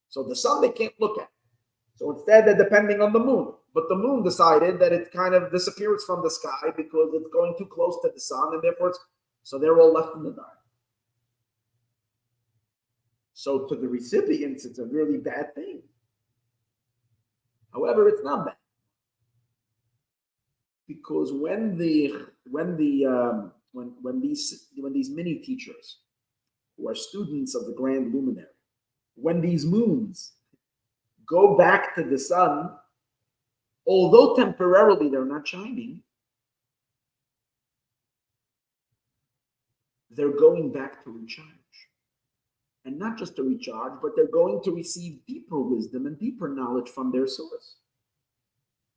so the sun they can't look at. So instead, they're depending on the moon. But the moon decided that it kind of disappears from the sky because it's going too close to the sun, and therefore, so they're all left in the dark. So to the recipients, it's a really bad thing. However, it's not bad. Because when these mini teachers who are students of the grand luminary, when these moons go back to the sun, although temporarily they're not shining, they're going back to recharge. And not just to recharge, but they're going to receive deeper wisdom and deeper knowledge from their source.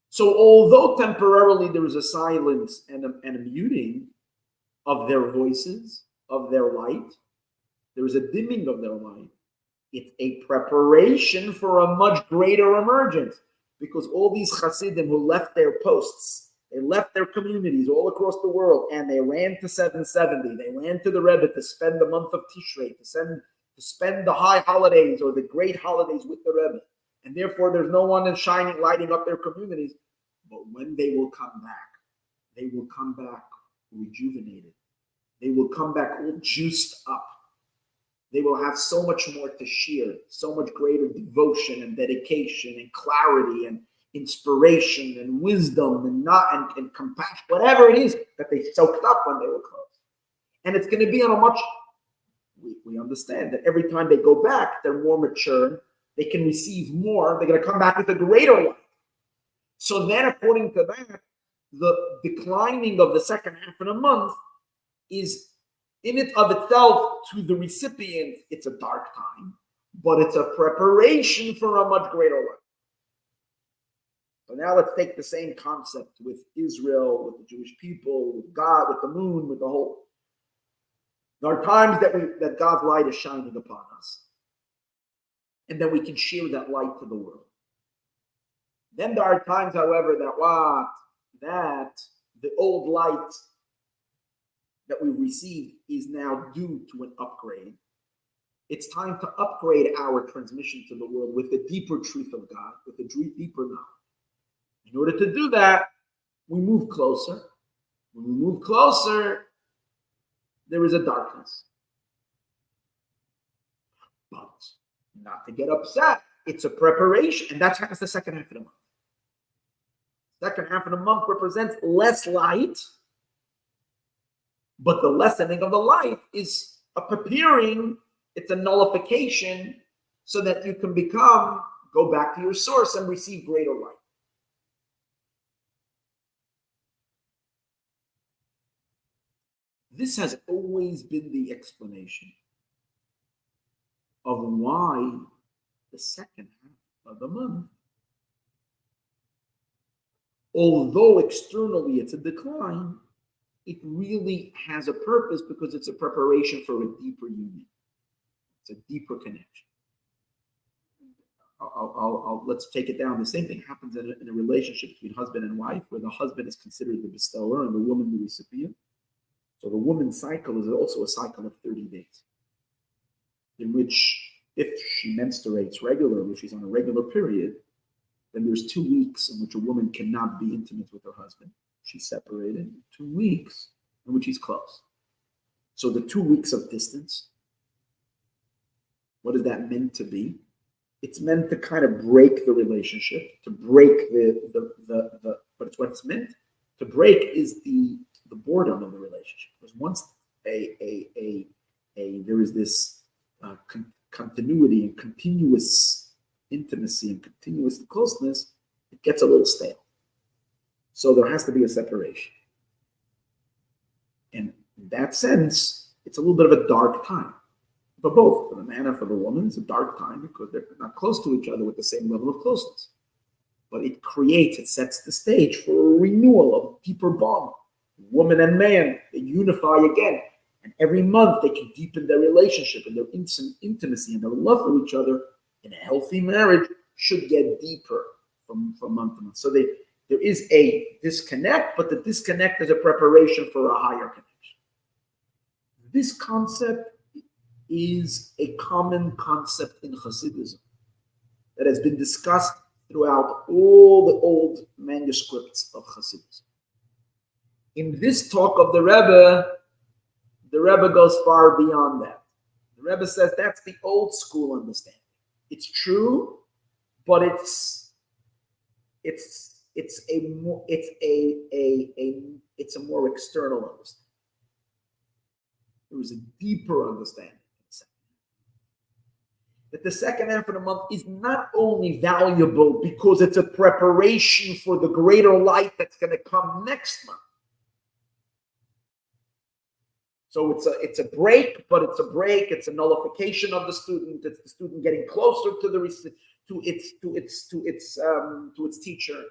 So although temporarily there is a silence and a muting of their voices, of their light, there is a dimming of their light. It's a preparation for a much greater emergence, because all these Hasidim who left their posts, they left their communities all across the world, and they ran to 770. They ran to the Rebbe to spend the month of Tishrei, to spend the high holidays or the great holidays with the Rebbe. and therefore there's no one in shining, lighting up their communities. But when they will come back, they will come back rejuvenated. They will come back all juiced up. They will have so much more to share, so much greater devotion and dedication and clarity and inspiration and wisdom and compassion, whatever it is that they soaked up when they were close. And it's going to be on a much, we understand that every time they go back, they're more mature, they can receive more, they're going to come back with a greater life. So then, according to that, the declining of the second half of the month is in it of itself, to the recipient, it's a dark time, but it's a preparation for a much greater life. So now let's take the same concept with Israel, with the Jewish people, with God, with the moon, with the whole. There are times that God's light is shining upon us, and then we can share that light to the world. Then there are times, however, that the old light that we received is now due to an upgrade. It's time to upgrade our transmission to the world with the deeper truth of God, with the deeper knowledge. In order to do that, we move closer. When we move closer, there is a darkness. But not to get upset, it's a preparation, and that's the second half of the month. Second half of the month represents less light, but the lessening of the light is a preparing, it's a nullification so that you can go back to your source and receive greater light. This has always been the explanation of why the second half of the month, although externally it's a decline, it really has a purpose because it's a preparation for a deeper union. It's a deeper connection. Let's take it down. The same thing happens in a relationship between husband and wife, where the husband is considered the bestower and the woman the recipient. So the woman's cycle is also a cycle of 30 days, in which if she menstruates regularly, if she's on a regular period, then there's 2 weeks in which a woman cannot be intimate with her husband. She's separated. 2 weeks in which he's close. So the 2 weeks of distance, what is that meant to be? It's meant to kind of break the relationship, to break but it's what it's meant to break is the boredom of the relationship. Because once there is this continuity and continuous intimacy and continuous closeness, it gets a little stale. So there has to be a separation. And in that sense, it's a little bit of a dark time. For both, for the man and for the woman, it's a dark time because they're not close to each other with the same level of closeness. But it sets the stage for a renewal of deeper bond. Woman and man, they unify again. And every month they can deepen their relationship and their intimacy and their love for each other. And a healthy marriage should get deeper from month to month. So there is a disconnect, but the disconnect is a preparation for a higher connection. This concept is a common concept in Hasidism that has been discussed throughout all the old manuscripts of Hasidism. In this talk of the Rebbe goes far beyond that. The Rebbe says that's the old school understanding. It's true, but it's a more external understanding. There is a deeper understanding. That the second half of the month is not only valuable because it's a preparation for the greater light that's going to come next month. So it's a break, but it's a nullification of the student. It's the student getting closer to its teacher,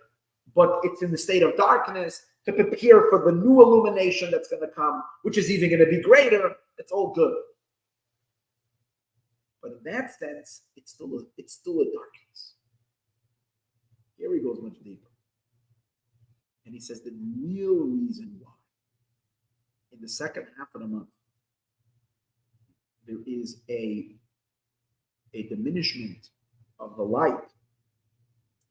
but it's in the state of darkness to prepare for the new illumination that's going to come, which is even going to be greater. It's all good. But in that sense, it's still a darkness. Here he goes much deeper. And he says the real reason why in the second half of the month there is a diminishment of the light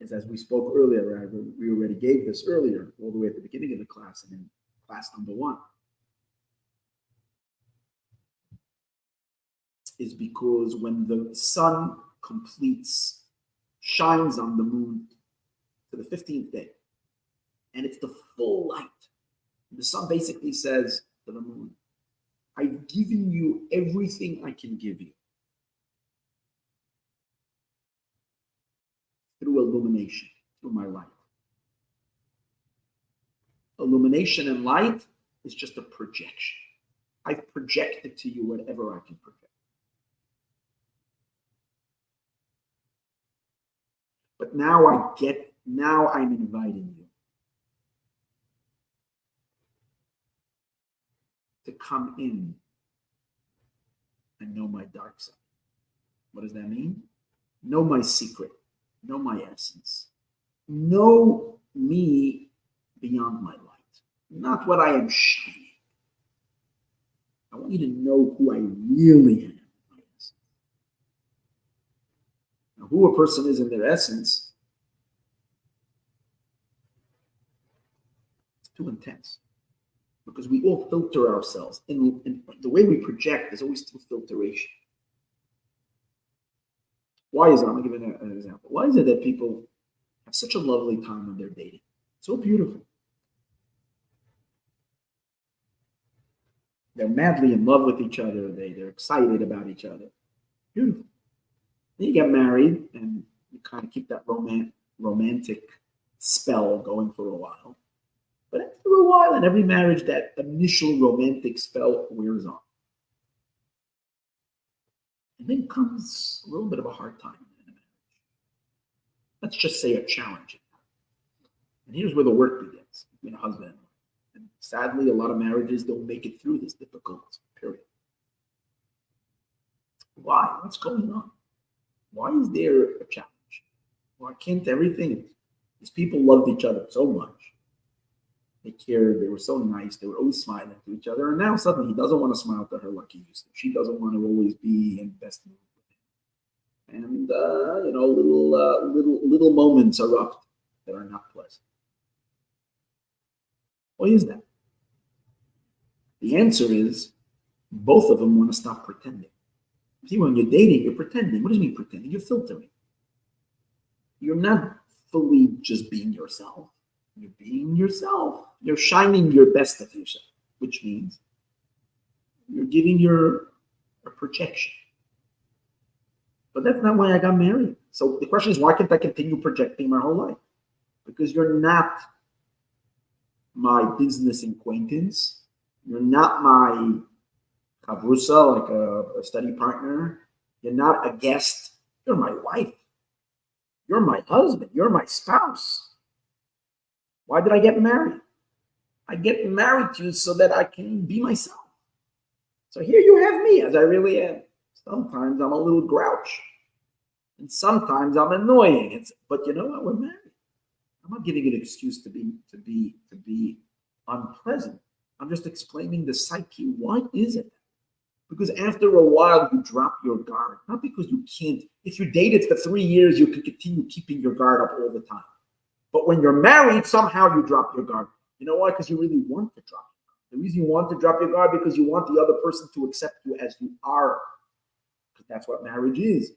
is, as we spoke earlier, we already gave this earlier, all the way at the beginning of the class and in class number 1, is because when the sun shines on the moon to the 15th day, and it's the full light, the sun basically says to the moon, I've given you everything I can give you through illumination, through my light. Illumination and light is just a projection. I've projected to you whatever I can project. But now I'm inviting you to come in and know my dark side. What does that mean? Know my secret. Know my essence. Know me beyond my light. Not what I am shining. I want you to know who I really am. Now, who a person is in their essence, it's too intense. Because we all filter ourselves. And the way we project is always through filtration. Why is it? I'm going to give you an example. Why is it that people have such a lovely time when they're dating? So beautiful. They're madly in love with each other. They're excited about each other. Beautiful. Then you get married and you kind of keep that romantic spell going for a while. But after a while, in every marriage, that initial romantic spell wears off. And then comes a little bit of a hard time in a marriage. Let's just say a challenge. And here's where the work begins between a husband and wife. And sadly, a lot of marriages don't make it through this difficult period. Why? What's going on? Why is there a challenge? Why can't everything? These people loved each other so much. They cared. They were so nice. They were always smiling to each other. And now suddenly he doesn't want to smile to her like he used to. She doesn't want to always be in best mood with him. And little moments erupt that are not pleasant. Why is that? The answer is both of them want to stop pretending. See, when you're dating, you're pretending. What does it mean pretending? You're filtering. You're not fully just being yourself. You're being yourself. You're shining your best of yourself, which means you're giving a projection. But that's not why I got married. So the question is, why can't I continue projecting my whole life? Because you're not my business acquaintance. You're not my chavrusa, like a study partner. You're not a guest. You're my wife. You're my husband. You're my spouse. Why did I get married? I get married to you so that I can be myself. So here you have me as I really am. Sometimes I'm a little grouch. And sometimes I'm annoying. But you know what? We're married. I'm not giving an excuse to be unpleasant. I'm just explaining the psyche. Why is it? Because after a while, you drop your guard. Not because you can't. If you dated for 3 years, you can continue keeping your guard up all the time. But when you're married, somehow you drop your guard. You know why? Because you really want to drop your guard. The reason you want to drop your guard because you want the other person to accept you as you are. Because that's what marriage is.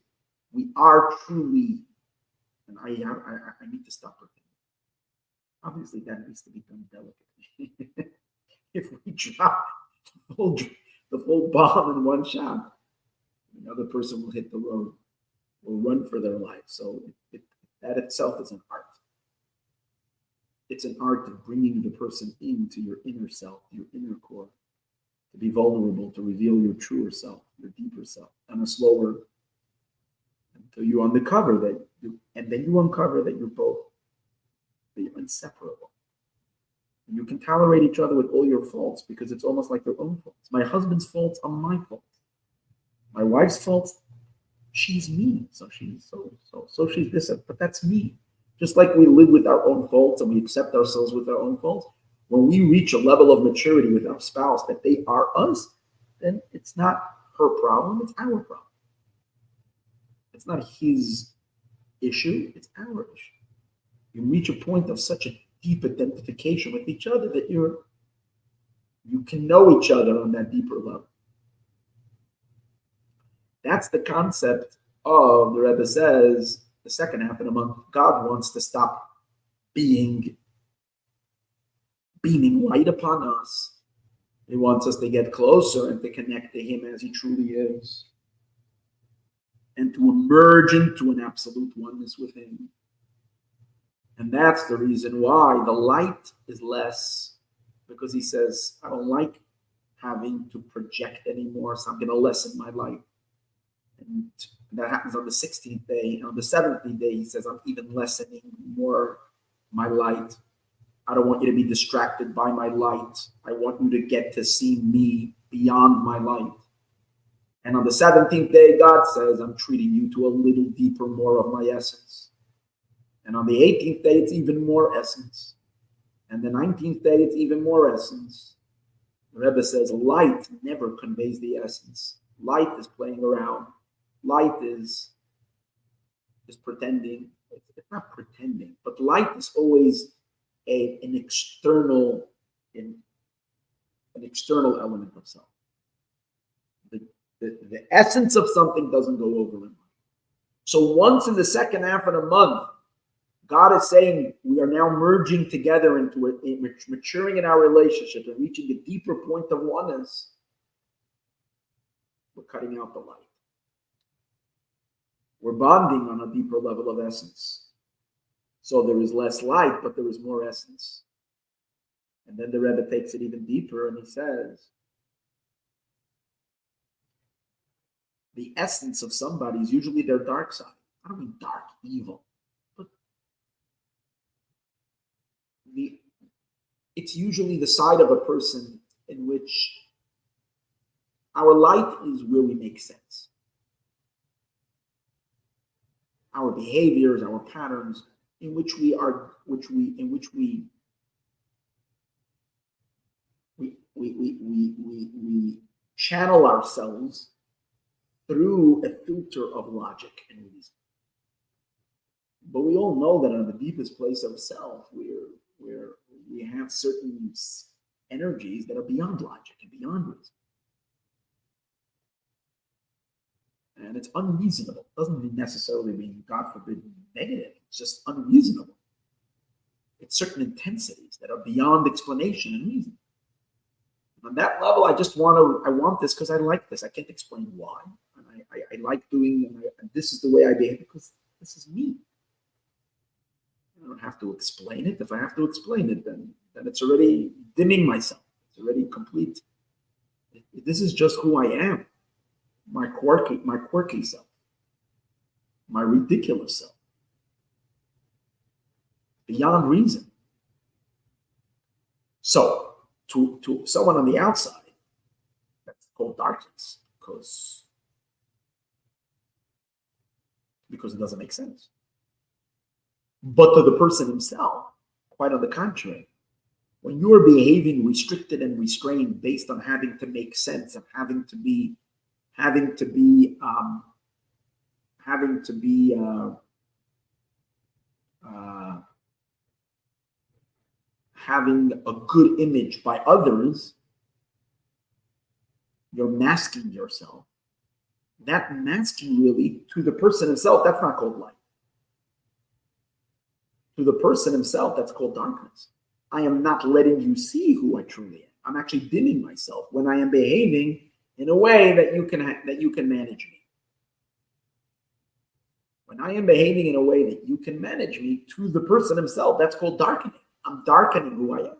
We are truly, and I need to stop pretending. Obviously, that needs to be done delicately. If we drop the full bomb in one shot, the other person will hit the road, will run for their life. So that itself is an art. It's an art of bringing the person into your inner self, your inner core, to be vulnerable, to reveal your truer self, your deeper self, on a slower, until you uncover that, and then you uncover that you're both, that you're inseparable. And you can tolerate each other with all your faults because it's almost like their own faults. My husband's faults are my faults. My wife's faults, she's me. So she's this, but that's me. Just like we live with our own faults and we accept ourselves with our own faults, when we reach a level of maturity with our spouse that they are us, then it's not her problem, it's our problem. It's not his issue, it's our issue. You reach a point of such a deep identification with each other that you can know each other on that deeper level. That's the concept of, the Rebbe says, the second half of the month. God wants to stop beaming light upon us. He wants us to get closer and to connect to Him as He truly is, and to emerge into an absolute oneness with Him. And that's the reason why the light is less, because He says, I don't like having to project anymore, so I'm going to lessen my light. And that happens on the 16th day. And on the 17th day, He says, I'm even lessening more my light. I don't want you to be distracted by my light. I want you to get to see me beyond my light. And on the 17th day, God says, I'm treating you to a little deeper, more of my essence. And on the 18th day, it's even more essence. And the 19th day, it's even more essence. The Rebbe says, light never conveys the essence. Light is playing around. Light is pretending. It's not pretending, but light is always an external element of self. The essence of something doesn't go over in light. So once in the second half of the month, God is saying we are now merging together into it, maturing in our relationship and reaching a deeper point of oneness. We're cutting out the light. We're bonding on a deeper level of essence. So there is less light, but there is more essence. And then the Rebbe takes it even deeper and he says, the essence of somebody is usually their dark side. I don't mean dark, evil, but it's usually the side of a person in which our light is where we make sense. Our behaviors, our patterns, in which we channel ourselves through a filter of logic and reason. But we all know that on the deepest place of self, where we have certain energies that are beyond logic and beyond reason. And it's unreasonable. It doesn't necessarily mean, God forbid, negative. It's just unreasonable. It's certain intensities that are beyond explanation and reason. And on that level, I want this because I like this. I can't explain why. And I like doing, and this is the way I behave because this is me. I don't have to explain it. If I have to explain it, then it's already dimming myself. It's already complete. This is just who I am. My quirky self, my ridiculous self, beyond reason. So, to someone on the outside, that's called darkness, because it doesn't make sense. But to the person himself, quite on the contrary, when you are behaving restricted and restrained based on having to make sense and having a good image by others, you're masking yourself. That masking really, to the person himself, that's not called light. To the person himself, that's called darkness. I am not letting you see who I truly am. I'm actually dimming myself when I am behaving in a way that you can manage me. When I am behaving in a way that you can manage me, to the person himself, that's called darkening. I'm darkening who I am.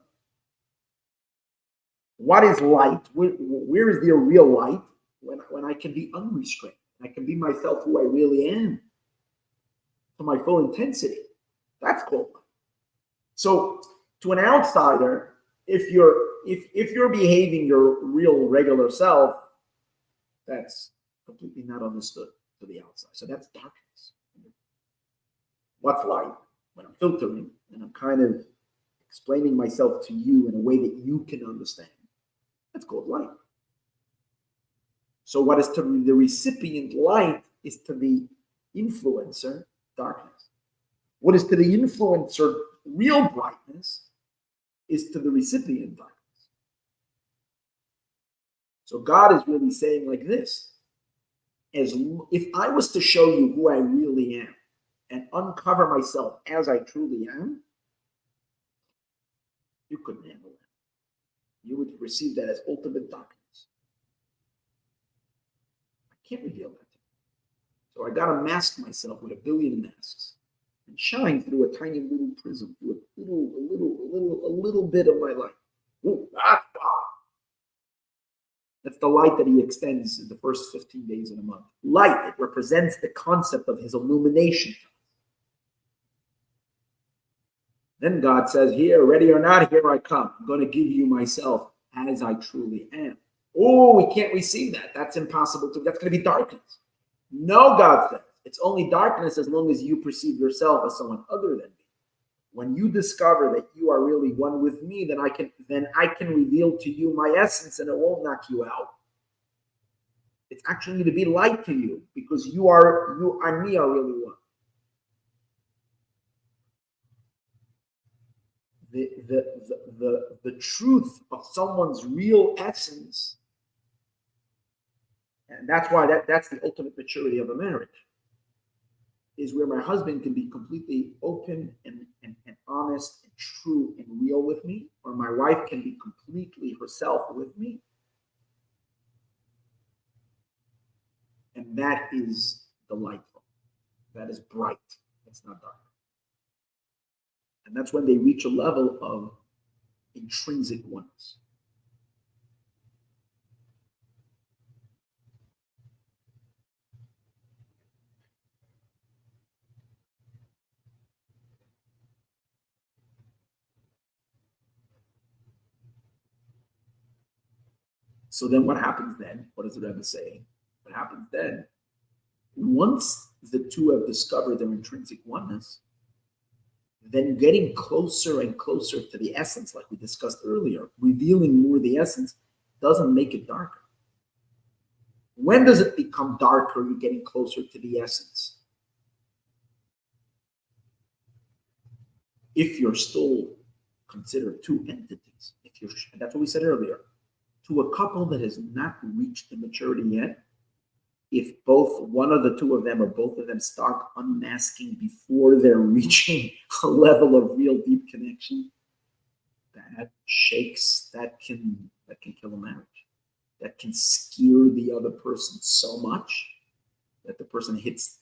What is light? Where is the real light? When I can be unrestrained. I can be myself who I really am. To my full intensity. That's called light. So to an outsider, if you're behaving your real regular self, that's completely not understood to the outside. So that's darkness. What's light? When I'm filtering and I'm kind of explaining myself to you in a way that you can understand. That's called light. So what is to the recipient light is to the influencer darkness. What is to the influencer real brightness is to the recipient darkness. So God is really saying like this, if I was to show you who I really am and uncover myself as I truly am, you couldn't handle that. You would receive that as ultimate darkness. I can't reveal that to you. So I got to mask myself with a billion masks and shine through a tiny little prism, through a little bit of my light. Ooh, that's the light that he extends in the first 15 days in a month. Light, it represents the concept of his illumination. Then God says, here, ready or not, here I come. I'm going to give you myself as I truly am. Oh, we can't receive that. That's impossible to. That's going to be darkness. No, God says, it's only darkness as long as you perceive yourself as someone other than me. When you discover that you are really one with me, then I can reveal to you my essence, and it won't knock you out. It's actually to be light to you, because you and me are really one. The truth of someone's real essence, and that's why that's the ultimate maturity of a marriage, is where my husband can be completely open and honest and true and real with me, or my wife can be completely herself with me. And that is delightful. That is bright. That's not dark. And that's when they reach a level of intrinsic oneness. So then what happens then? What does the Rebbe say? What happens then? Once the two have discovered their intrinsic oneness, then getting closer and closer to the essence, like we discussed earlier, revealing more the essence, doesn't make it darker. When does it become darker? You're getting closer to the essence. If you're still considered two entities, that's what we said earlier. To a couple that has not reached the maturity yet, if both one of the two of them or both of them start unmasking before they're reaching a level of real deep connection, that shakes, that can kill a marriage. That can scare the other person so much that the person hits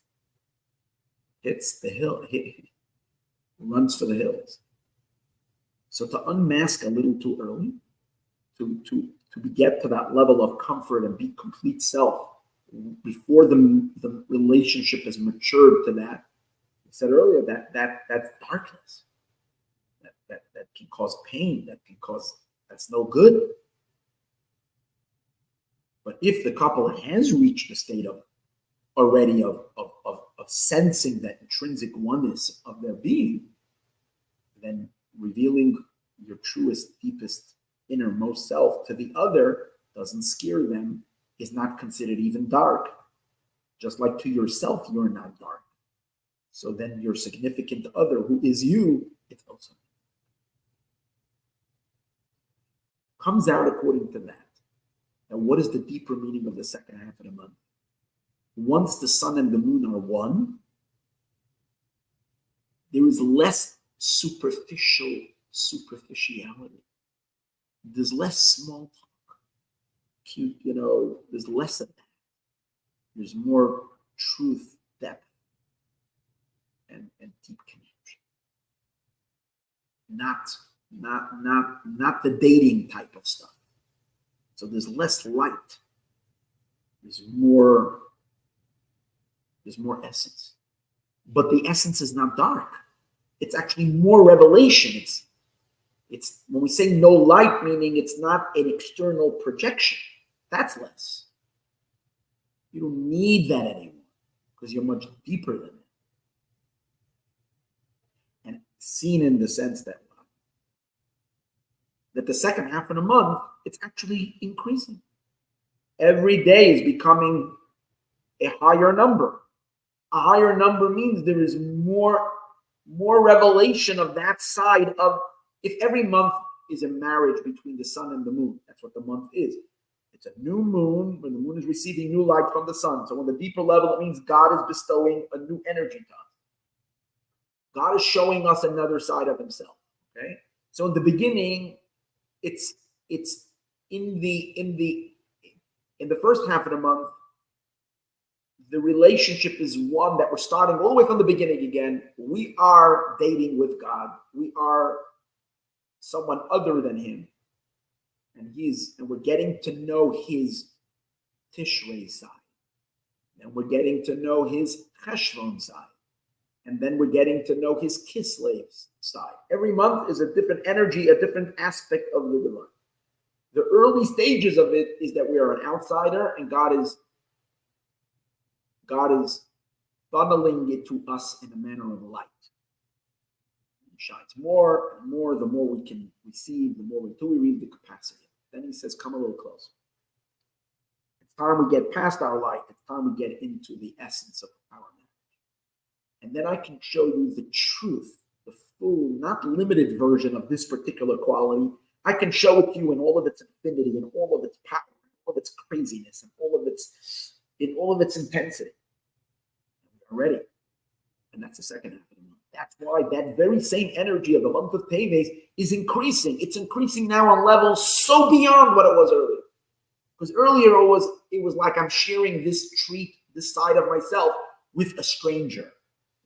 the hill, runs for the hills. So to unmask a little too early, to get to that level of comfort and be complete self before the relationship has matured to that. I said earlier that's darkness. That can cause pain. That's no good. But if the couple has reached a state of already of sensing that intrinsic oneness of their being, then revealing your truest, deepest, innermost self to the other doesn't scare them, is not considered even dark. Just like to yourself, you're not dark. So then your significant other, who is you, it's also comes out according to that. Now, what is the deeper meaning of the second half of the month? Once the sun and the moon are one, there is less superficiality. There's less small talk. Cute, there's less of that. There's more truth, depth, and deep connection. Not the dating type of stuff. So there's less light. There's more essence. But the essence is not dark. It's actually more revelation. It's when we say no light, meaning it's not an external projection. That's less. You don't need that anymore because you're much deeper than it. And seen in the sense that the second half of the month, it's actually increasing. Every day is becoming a higher number. A higher number means there is more more revelation of that side of, if every month is a marriage between the sun and the moon, that's what the month is. It's a new moon when the moon is receiving new light from the sun. So on the deeper level, it means God is bestowing a new energy to us. God is showing us another side of himself. Okay. So in the beginning, it's in the first half of the month, the relationship is one that we're starting all the way from the beginning again. We are dating with God. We are someone other than him. And we're getting to know his Tishrei side. And we're getting to know his Cheshvan side. And then we're getting to know his Kislev side. Every month is a different energy, a different aspect of the divine. The early stages of it is that we are an outsider, and God is funneling it to us in a manner of light. It shines more and more, the more we can receive, the more until we reach the capacity. Then he says, come a little closer. It's time we get past our light. It's time we get into the essence of our marriage. And then I can show you the truth, the full, not limited version of this particular quality. I can show it to you in all of its infinity, in all of its power, all of its craziness, and in all of its intensity. We are ready. And that's the second half of the month. That's why that very same energy of the month of Teves is increasing. It's increasing now on levels so beyond what it was earlier. Because earlier it was like I'm sharing this treat, this side of myself with a stranger,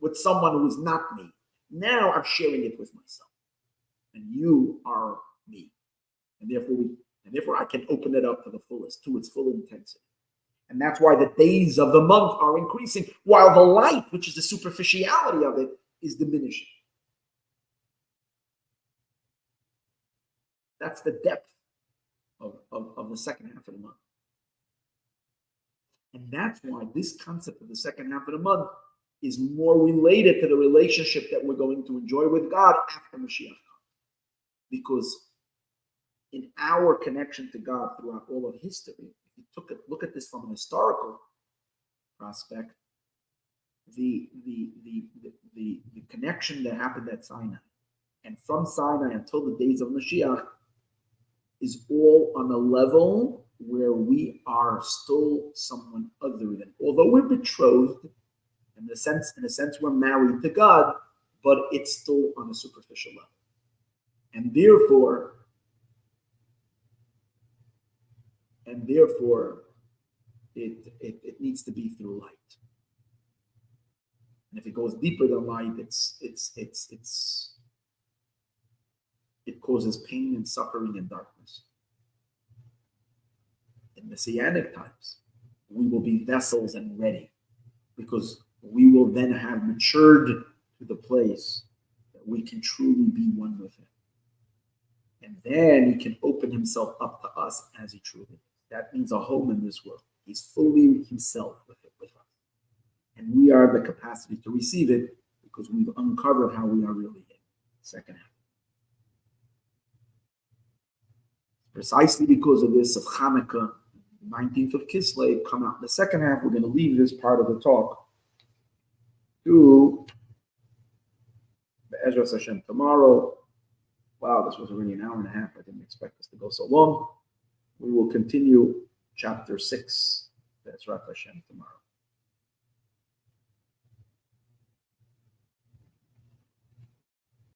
with someone who is not me. Now I'm sharing it with myself. And you are me. And therefore I can open it up to the fullest, to its full intensity. And that's why the days of the month are increasing, while the light, which is the superficiality of it, is diminishing. That's the depth of the second half of the month. And that's why this concept of the second half of the month is more related to the relationship that we're going to enjoy with God after Moshiach comes. Because in our connection to God throughout all of history, if you look at this from an historical prospect, the connection that happened at Sinai, and from Sinai until the days of Moshiach, is all on a level where we are still someone other than. Although we're betrothed, in a sense we're married to God, but it's still on a superficial level. And therefore, it needs to be through light. And if it goes deeper than light, it causes pain and suffering and darkness. In Messianic times, we will be vessels and ready, because we will then have matured to the place that we can truly be one with him. And then he can open himself up to us as he truly is. That means a home in this world. He's fully himself with us. And we are the capacity to receive it because we've uncovered how we are really in. Second half. Precisely because of this, of Hanukkah, 19th of Kislev, come out in the second half. We're going to leave this part of the talk to Be'ezras Hashem tomorrow. Wow, this was already an hour and a half. I didn't expect this to go so long. We will continue chapter 6, Be'ezras Hashem tomorrow.